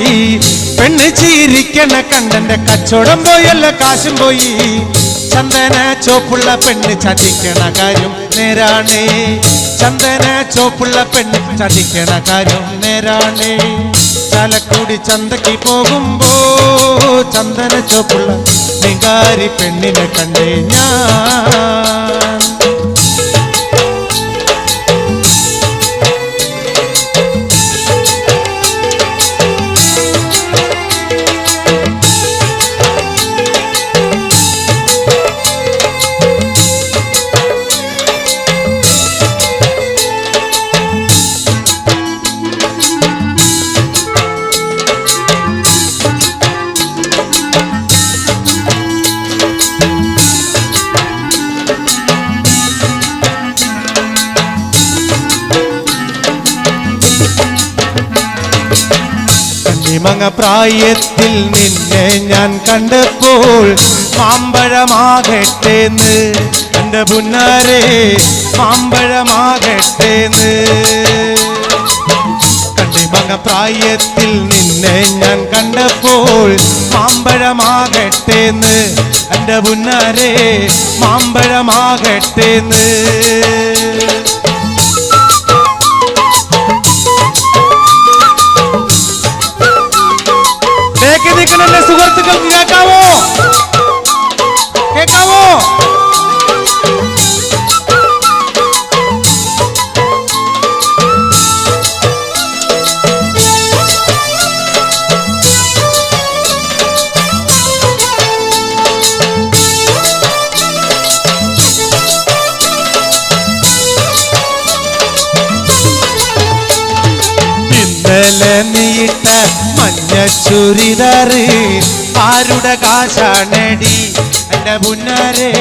പെണ്ണ് ചിരിക്കണ കണ്ടന്റെ കച്ചവടം പോയല്ലോ കാശും പോയി. ചന്ദന ചോപ്പുള്ള പെണ്ണ് ചതിക്കണ കാര്യം നേരാണേ. ചന്ദന ചോപ്പുള്ള പെണ്ണ് ചതിക്കണ കാര്യം നേരാണേ. ചാലക്കുടി ചന്തയ്ക്ക് പോകുമ്പോ ചന്ദന ചോപ്പുള്ള നികാരി പെണ്ണിനെ കണ്ടേ ഞാൻ. മങ്ങ പ്രായത്തിൽ നിന്നെ ഞാൻ കണ്ടപ്പോൾ മാമ്പഴമാകട്ടേന്ന് എൻ്റെ പുന്നാരെ മാമ്പഴമാകട്ടേന്ന്. കണ്ണിമങ്ങ പ്രായത്തിൽ നിന്നെ ഞാൻ കണ്ടപ്പോൾ മാമ്പഴമാകട്ടേന്ന് എൻ്റെ പുന്നാരെ മാമ്പഴമാകട്ടേന്ന്. നിൽക്കണല്ലേ സുഹൃത്തുക്കൾക്ക് കേൾക്കാവോ? കേൾക്കാവോ? ഇന്നലെ നീട്ട മഞ്ഞ ചുരിദാറ് ആരുടെ കാശാണടി എൻ്റെ പുന്നാരെ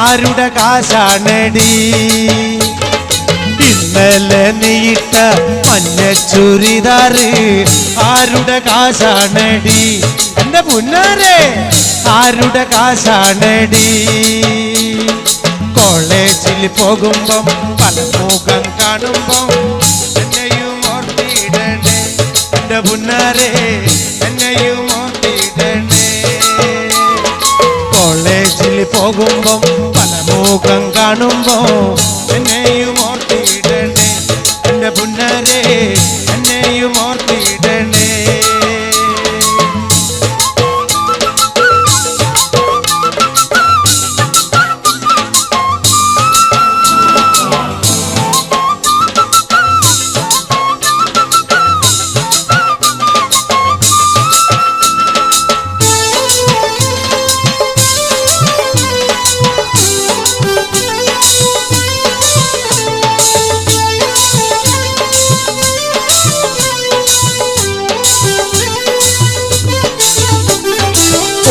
ആരുടെ കാശാണടി. ഇന്നലെ നീട്ട മഞ്ഞ ചുരിദാറ് ആരുടെ കാശാണടി എൻ്റെ പുന്നാരെ ആരുടെ കാശാണടി. കോളേജിൽ പോകുമ്പം പല മുഖം കാണുമ്പം എന്നെയും ഓർത്തിടണേ എൻ്റെ പുന്നാരെ എന്നെയും ഓർത്തിടണേ. കോളേജിൽ പോകുമ്പം പല മുഖം കാണുമ്പോ എന്നെയും ഓർത്തിടണേ എൻ്റെ പുന്നാരെ എന്നെയും ഓർത്തിടണേ.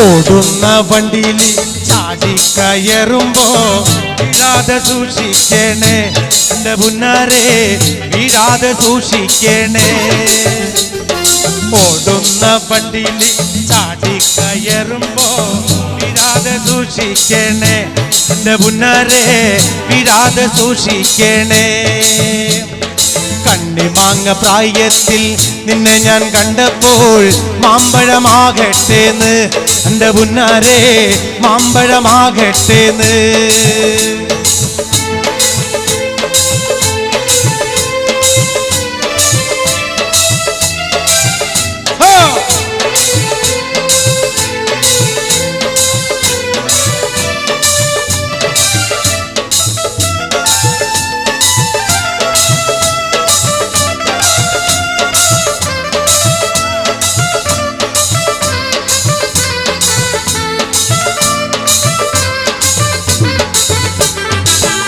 ഓടുന്ന വണ്ടിയിൽ ചാടിക്കയറുമ്പോ വീഴാതെ സൂക്ഷിക്കണേ എൻ്റെ പുന്നാരെ വീഴാതെ സൂക്ഷിക്കണേ. ഓടുന്ന വണ്ടിയിൽ ചാടിക്കയറുമ്പോ വീഴാതെ സൂക്ഷിക്കണേ എൻ്റെ പുന്നാരെ വീഴാതെ സൂക്ഷിക്കണേ. കണ്ണിമാങ്ങ പ്രായത്തിൽ നിന്നെ ഞാൻ കണ്ടപ്പോൾ മാമ്പഴമാകട്ടേന്ന് എൻ്റെ പുന്നാരെ മാമ്പഴമാകട്ടേന്ന്.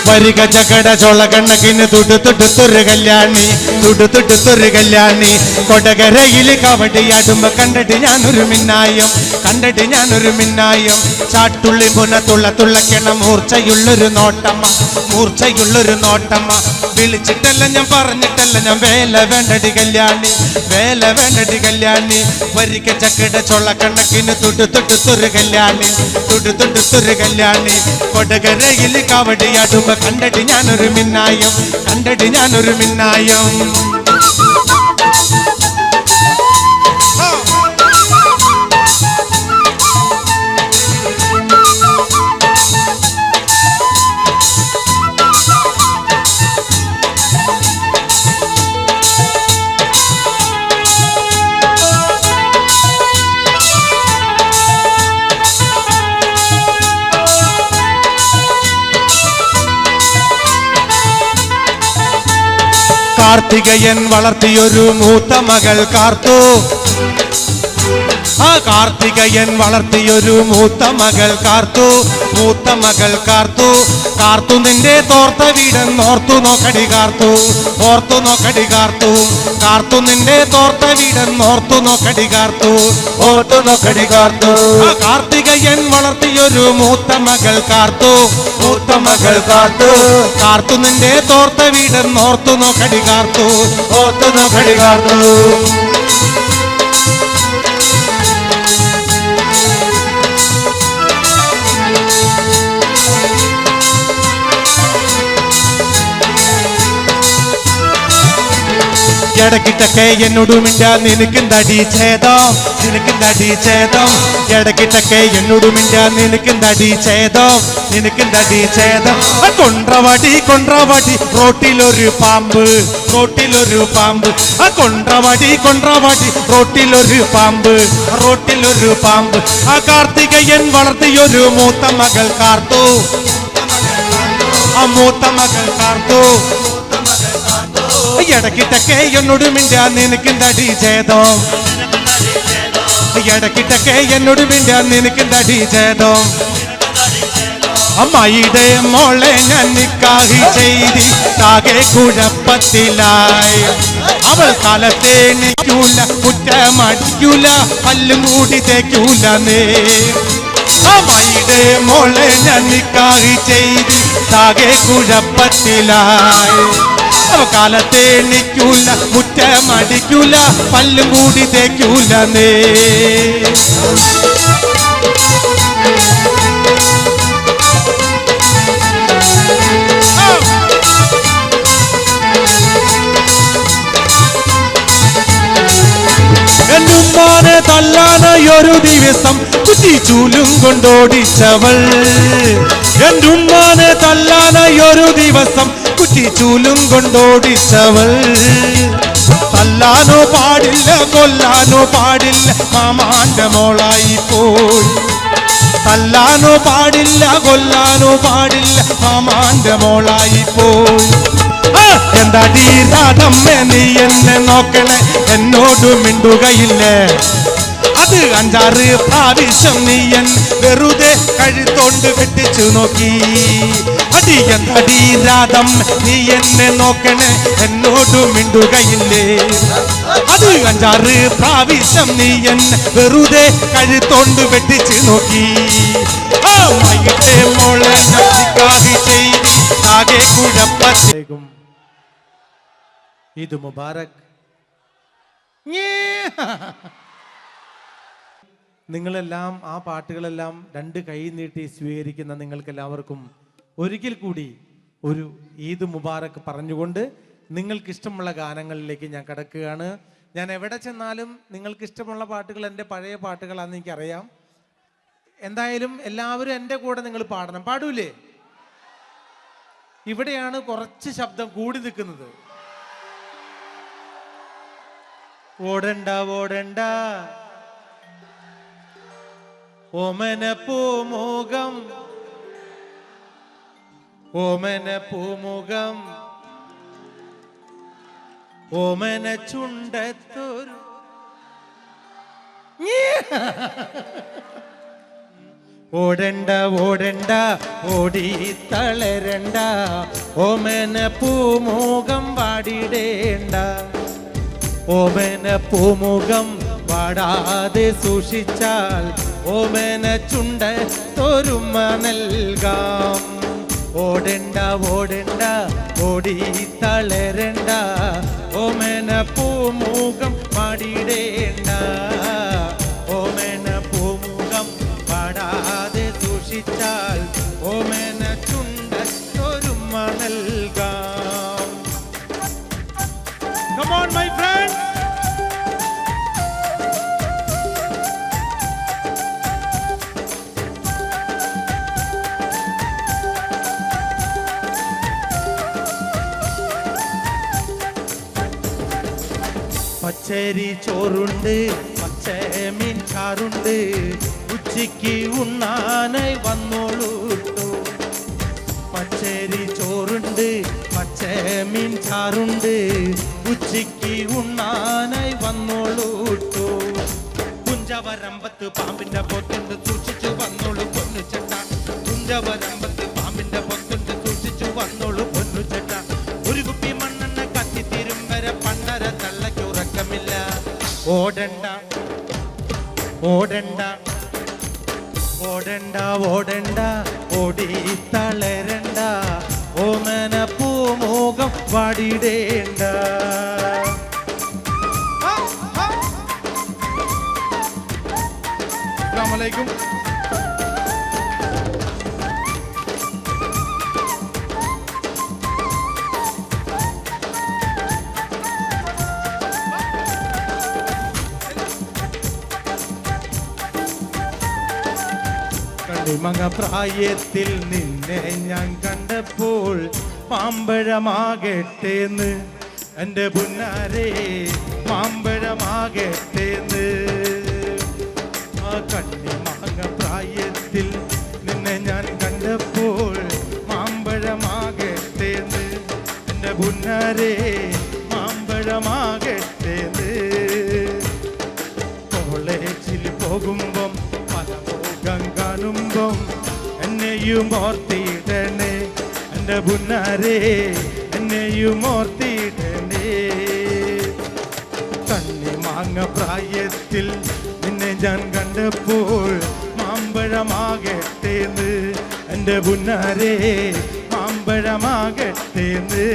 വരിക ചകട ചോള കണ്ണക്കിന് തുടുത്തുടുത്തൊരു കല്യാണി തുടുത്തുടുത്തൊരു കല്യാണി. കൊടകരയിൽ കവടിയാടുമ്പോ കണ്ടിട്ട് ഞാനൊരു മിന്നായം കണ്ടിട്ട് ഞാനൊരു മിന്നായം. ചാട്ടുള്ളി പുന തുള്ളക്കണ മൂർച്ചയുള്ളൊരു നോട്ടമ്മ മൂർച്ചയുള്ളൊരു നോട്ടമ്മ. വിളിച്ചിട്ടല്ല ഞാൻ പറഞ്ഞിട്ടല്ല ഞാൻ വേല വേണ്ടടി കല്യാണി വേല വേണ്ടടി കല്യാണി. വരിക ചക്കട ചോള കണ്ണക്കിന് തുടുത്തുടുത്തൊരു കല്യാണി തുടുത്തുടുത്തൊരു കല്യാണി. കൊടകരയിൽ കവടിയാടുമ്പോ കണ്ടടി ഞാനൊരു മിന്നായം, കണ്ടടി ഞാനൊരു മിന്നായം. കാർത്തികയൻ വളർത്തിയൊരു മൂത്ത മകൾ കാർത്തു, ആ കാർത്തികയൻ വളർത്തിയൊരു മൂത്ത മകൾ കാർത്തു, മൂത്ത മകൾ കാർത്തു. കാർത്തു നിന്റെ തോർത്ത വീടെന്നോർത്തു നോക്കടി കാർത്തു, ഓർത്തു നോക്കടി കാർത്തു. കാർത്തു നിന്റെ തോർത്ത വീടെന്നോർത്തു നോക്കടി കാർത്തു, ഓർത്തു നോക്കടി കാർത്തു. ആ കാർത്തികയൻ വളർത്തിയൊരു മൂത്ത മകൾ കാർത്തു, മൂത്ത മകൾ കാർത്തു. കാർത്തു നിന്റെ തോർത്ത വീടെന്നോർത്തു നോക്കടി കാർത്തു, ഓർത്തു നോക്കടി കാർത്തു. ഇടക്കിട്ടൊക്കെ എന്നോട് മിണ്ടാ നിനക്കെന്തടി ഛേദം, നിനക്കെന്തടി ഛേദം. ഇടക്കിട്ടൊക്കെ എന്നോട് മിണ്ടാ നിനക്കെന്തടി ഛേദം, നിനക്കെന്തടി ഛേദം. കൊണ്ട്രവടി കൊണ്ട്രവടി റോട്ടിലൊരു പാമ്പ്, റോട്ടിലൊരു പാമ്പ്. ആ കൊണ്ട്രവടി കൊണ്ട്രവടി റോട്ടിലൊരു പാമ്പ്, റോട്ടിലൊരു പാമ്പ്. ആ കാർത്തികയൻ വളർത്തിയൊരു മൂത്ത മകൾ കാർത്തു, ആ മൂത്ത മകൾ കാർത്തു. ഇടക്കിട്ടൊക്കെ എന്നോട് മിണ്ടാ നിനക്കെന്തടി ഛേദം, ഇടക്കിട്ടൊക്കെ എന്നോട് മിണ്ടാ നിനക്കെന്തടി ഛേദം. അമ്മായിയുടെ മോളെ ഞാൻ നിക്കാഹി ചെയ്തി താകെ കുഴപ്പത്തിലായി. അവൾ കാലത്തെ നിൽക്കൂല, കുറ്റമടിക്കൂല, പല്ലും കൂടി തേക്കൂല നേ. അമ്മായിയുടെ മോളെ ഞാൻ നിക്കാഹി ചെയ്തി താകെ കുഴപ്പത്തിലായി. കാലത്തെ എണ്ണിക്കൂല, മുറ്റമടിക്കൂല, പല്ലും കൂടി തേക്കൂല നേ. എന്നുമ്മാനെ തല്ലാനൊരു ദിവസം കുറ്റിച്ചൂലും കൊണ്ടോടിച്ചവൾ, എന്നുമ്മാനെ തല്ലാനൊരു ദിവസം കുറ്റിച്ചൂലും കൊണ്ടോടിച്ചവൾ. തല്ലാനോ പാടില്ല, കൊല്ലാനോ പാടില്ല, മാമാന്റെ മോളായി പോയി. തല്ലാനോ പാടില്ല, കൊല്ലാനോ പാടില്ല, മാമാന്റെ മോളായി പോയി. എന്താടി രാധമ്മേ നീ എന്നെ നോക്കണേ, എന്നോട് മിണ്ടുകയില്ലേ. അത് 5-6 പ്രാവശ്യം നീ എൻ വെറുതെ കഴുത്തോണ്ട് വെട്ടിച്ചു നോക്കി. അടി എന്താടി രാധം നീ എന്നെ നോക്കണേ, എന്നോട് മിണ്ടുകയില്ലേ. അത് 5-6 പ്രാവശ്യം നീ എന്നെ വെറുതെ കഴുത്തോണ്ട് വെട്ടിച്ചു നോക്കി. ആ മയിലെ മോളെ നിക്കാഹി ചെയ്ത് ആകെ കുഴപ്പത്തേക്കും. ഈദ് മുബാറക്. നിങ്ങളെല്ലാം ആ പാട്ടുകളെല്ലാം 2 കൈ നീട്ടി സ്വീകരിക്കുന്ന നിങ്ങൾക്കെല്ലാവർക്കും ഒരിക്കൽ കൂടി ഒരു ഈദ് മുബാറക് പറഞ്ഞുകൊണ്ട് നിങ്ങൾക്ക് ഇഷ്ടമുള്ള ഗാനങ്ങളിലേക്ക് ഞാൻ കടക്കുകയാണ്. ഞാൻ എവിടെ ചെന്നാലും നിങ്ങൾക്ക് ഇഷ്ടമുള്ള പാട്ടുകൾ എൻ്റെ പഴയ പാട്ടുകളാണെന്ന് എനിക്കറിയാം. എന്തായാലും എല്ലാവരും എൻ്റെ കൂടെ നിങ്ങൾ പാടണം. പാടൂലേ? ഇവിടെയാണ് കുറച്ച് ശബ്ദം കൂടി നിൽക്കുന്നത്. ഓടണ്ട ഓടണ്ട ഓമന പൂമുഖം, ഓമന പൂമുഖം, ഓമന ചുണ്ടത്തൊരു. ഓടണ്ട ഓടണ്ട ഓടി തളരണ്ട, ഓമന പൂമുഖം പാടിടേണ്ട. ഓമന പൂമുഖം പാടാതെ സൂക്ഷിച്ചാൽ ഓമന ചുണ്ടത്തൊരുമ നൽകാം. ഓടണ്ട ഓടണ്ട ഓടി തളരണ്ട, ഓമന പൂമുഖം പാടിടേണ്ട. ഓമന പൂമുഖം പാടാതെ സൂക്ഷിച്ചാൽ ഓമന ചുണ്ടത്തൊരുമ പച്ചരി ചോറുണ്ട് പച്ചമീൻ ചാറുണ്ട് ഉച്ചയ്ക്ക് ഉണ്ണാനായി വന്നോളൂട്ടോ. പച്ചരി ചോറുണ്ട് പച്ചമീൻ ചാറുണ്ട് ഉച്ചയ്ക്ക് ഉണ്ണാനായി വന്നോളൂട്ടോ. കുഞ്ചവരമ്പത്ത് പാമ്പിന്റെ പൊത്തുണ്ട് സൂക്ഷിച്ചു വന്നോളൂ പൊന്നു ചേട്ട. കുഞ്ചവരമ്പത്ത് പാമ്പിന്റെ പൊത്തുണ്ട് സൂക്ഷിച്ചു വന്നോളൂ പൊന്നു ചേട്ട. ഒരു കുപ്പി മണ്ണെണ്ണ കത്തിത്തീരും വരെ പണ്ടര തള്ളക്കുറക്കമില്ല. ഓടണ്ട ഓടണ്ട ഓടണ്ട ഓടണ്ട ഓടി തളരണ്ട ഓമന പൂമോകം വാടിടേണ്ട. അസ്സലാമു അലൈക്കും. കണ്ണിമങ്ങ പ്രായത്തിൽ നിന്നെ ഞാൻ കണ്ടപ്പോൾ മാമ്പഴമാകട്ടേന്ന് എൻ്റെ പുന്നാരേ മാമ്പഴമാകട്ടേന്ന്. ആ കണ്ണിമങ്ങ പ്രായത്തിൽ നിന്നെ ഞാൻ കണ്ടപ്പോൾ മാമ്പഴമാകട്ടേന്ന് എൻ്റെ പുന്നാരേ മാമ്പഴമാകട്ടേന്ന്. കോളേജിൽ പോകുമ്പം കാണുമ്പം എന്നെയും ഓർത്തിടണേ എൻ്റെ പുന്നാരേ എന്നെയും ഓർത്തിടണേ. കണ്ണിമാങ്ങ പ്രായത്തിൽ നിന്നെ ഞാൻ കണ്ടപ്പോൾ മാമ്പഴമാകട്ടേന്ന് എൻ്റെ പുന്നാരേ മാമ്പഴമാകട്ടേന്ന്.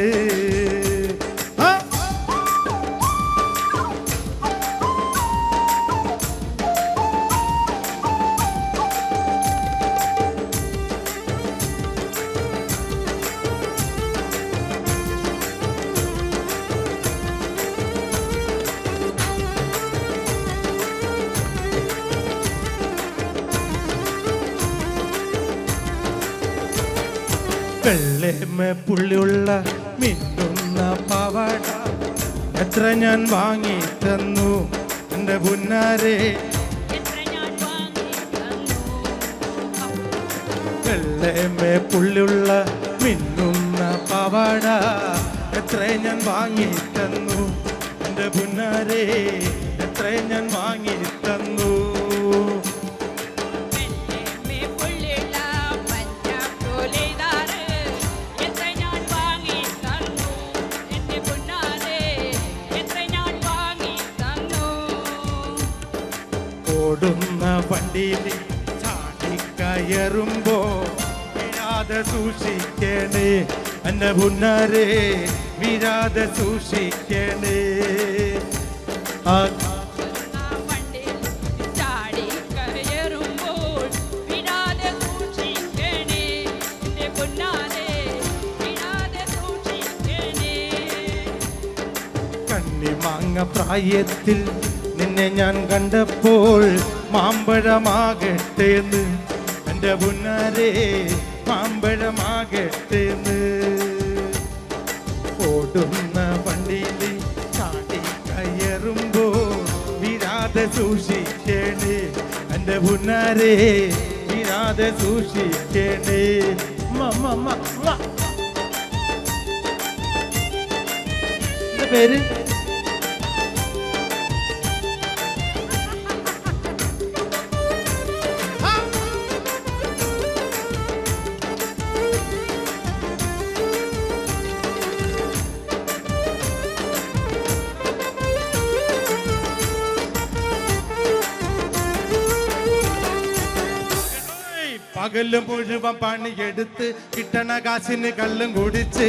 വെള്ളേമ പുള്ളിയുള്ള മിന്നുന്ന പാവാട എത്ര ഞാൻ വാങ്ങി തന്നു എൻ്റെ പുന്നാരേ. വെള്ളേമ പുള്ളിയുള്ള മിന്നുന്ന പാവാട എത്ര ഞാൻ വാങ്ങി തന്നു എൻ്റെ പുന്നാരേ എത്ര ഞാൻ വാങ്ങി തന്നു. ഓടുന്ന വണ്ടിയിൽ ചാടിക്കയറുമ്പോ വീഴാതെ സൂക്ഷിക്കണേ എൻ്റെ പുന്നാരേ വീഴാതെ സൂക്ഷിക്കണേ. കണ്ണിമാങ്ങ പ്രായത്തിൽ നിന്നെ ഞാൻ കണ്ടപ്പോൾ മാമ്പഴമാകട്ടേന്ന് എൻ്റെ പുന്നാരേ മാമ്പഴമാകട്ടേന്ന്. ഓടുന്ന വണ്ടിയിൽ ചാടി കയറുമ്പോ വീഴാതെ സൂക്ഷിക്കണേ എൻ്റെ പുന്നാരേ വീഴാതെ സൂക്ഷിക്കണേ. പേര് പകല് മുഴുവൻ പണിയെടുത്ത് കിട്ടണ കാശിന് കള്ളും കുടിച്ച്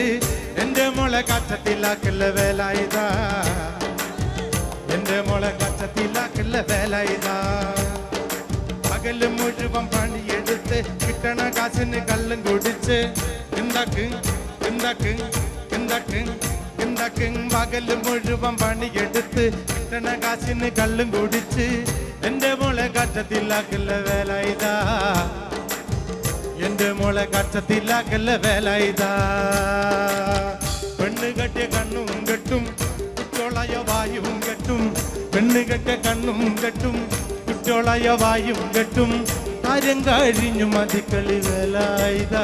എന്റെ മോളെ കച്ചത്തിലാക്കല്ല വേല ഇതാ. എന്റെ മോളെ കച്ചത്തിലാക്കല്ല വേല ഇതാ. പകല് മുഴുവൻ പണിയെടുത്ത് കിട്ടണ കാശിന് കള്ളും കുടിച്ച് എന്താക്ക് എന്താക്ക് എന്താക്ക് എന്താക്ക്. പകല് മുഴുവൻ പണിയെടുത്ത് കിട്ടണ കാശിന് കള്ളും കുടിച്ച് എന്റെ മോളെ കച്ചത്തിലാക്കല്ല വേല ഇതാ. എന്റെ മോളെ കച്ചത്തിലാക്കല്ല വേല ഇതാ. പെണ്ണ് കെട്ടിയ കണ്ണും കെട്ടും കുട്ടിയോളായ വായും കെട്ടും പെണ്ണ് കെട്ട കണ്ണും കെട്ടും കുട്ടിയോളായ വായും കെട്ടും കാര്യം കഴിഞ്ഞു മതിക്കളി വേലായുധാ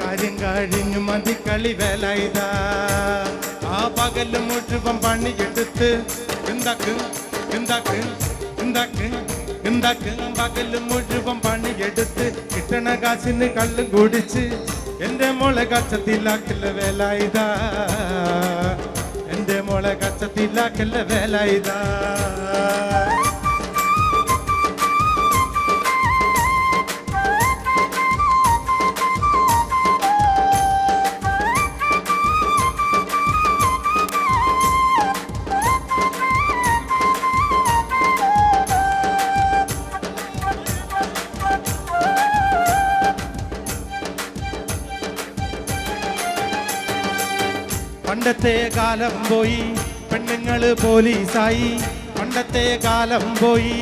കാര്യം കഴിഞ്ഞു മതിക്കളി വേലായുധാ ആ പകല് മുഴുവൻ പണിയെടുത്ത് എന്താക്ക് എന്താക്ക് എന്താക്ക് എന്താക്ക് പകല് മുഴുവൻ പണിയെടുത്ത് കിട്ടണ കാശിന് കള്ളും കുടിച്ച് എന്റെ മോളെ കച്ചത്തിലാക്കല്ല വേലായുധാ എന്റെ മോളെ കച്ചത്തിലാക്കല്ല വേലായുധാ പണ്ടത്തെ കാലം പോയി പെണ്ണുങ്ങള് പോലീസായി പണ്ടത്തെ കാലം പോയി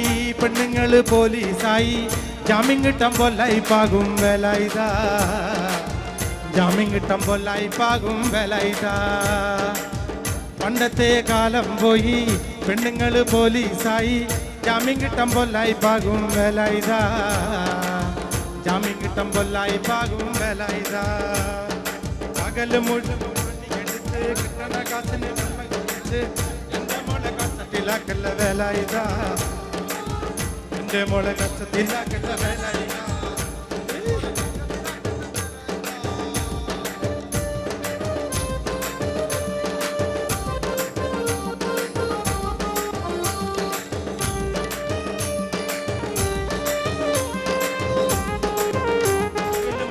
പെണ്ണുങ്ങള് പോലീസായി ജാമ്യം കിട്ടുമ്പോൾ ലൈഫാകും വേലായുധാ ജാമ്യം കിട്ടുമ്പോൾ ലൈഫാകും വേലായുധാ പണ്ടത്തെ കാലം പോയി പെണ്ണുങ്ങള് പോലീസായി ജാമ്യം കിട്ടുമ്പോൾ ലൈഫാകും വേലായുധാ ജാമ്യം കിട്ടുമ്പോൾ ലൈഫാകും വേലായുധാ പകല് മുഴുവൻ കിട്ടണ കാശിന് വെള്ളം കുടിച്ച് എന്റെ മോളെ കച്ചത്തിലാക്കല്ല വേലായുധാ എന്റെ മോളെ കച്ചത്തിലാക്കല്ല വേലായുധാ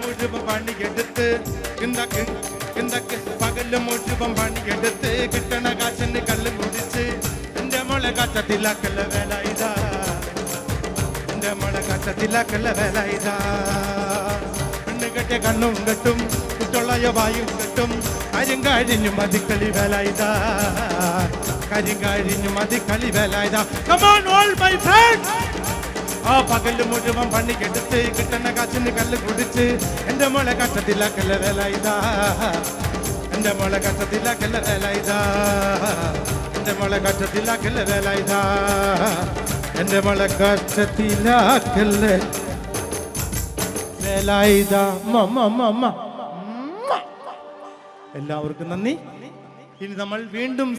മുഴുവൻ പണിയെടുത്ത് എന്താക്ക് എന്താക്ക് പകല് മുഴുവൻ പണിയെടുത്ത് കിട്ടണ കാശിന് കള്ളും കുടിച്ച് എന്റെ മോളെ കച്ചത്തിലാക്കല്ല വേലായുധാ എന്റെ മോളെ കച്ചത്തിലാക്കല്ല വേലായുധാ പെണ്ണ് കെട്ടിയ കണ്ണും കെട്ടും കുട്ടിയോളായ വായും കെട്ടും കാര്യം കഴിഞ്ഞു മതിക്കളി വേലായുധാ കാര്യം കഴിഞ്ഞു മതിക്കളി വേലായുധാ Come on all my friends ആ പകല് മുഴുവൻ പണിയെടുത്ത് കിട്ടണ കാശിന് കല്ല് കുടിച്ച് എന്റെ മോളെ കച്ചത്തിലാക്കല്ല വേലായുധാ എന്റെ മോളെ കച്ചത്തിലാക്കല്ല വേലായുധാ എന്റെ മോളെ കച്ചത്തിലാക്കല്ല വേലായുധാ എന്റെ മോളെ കച്ചത്തിലാക്കല്ല വേലായുധാ മമ്മ എല്ലാവർക്കും നന്ദി ഇനി നമ്മൾ വീണ്ടും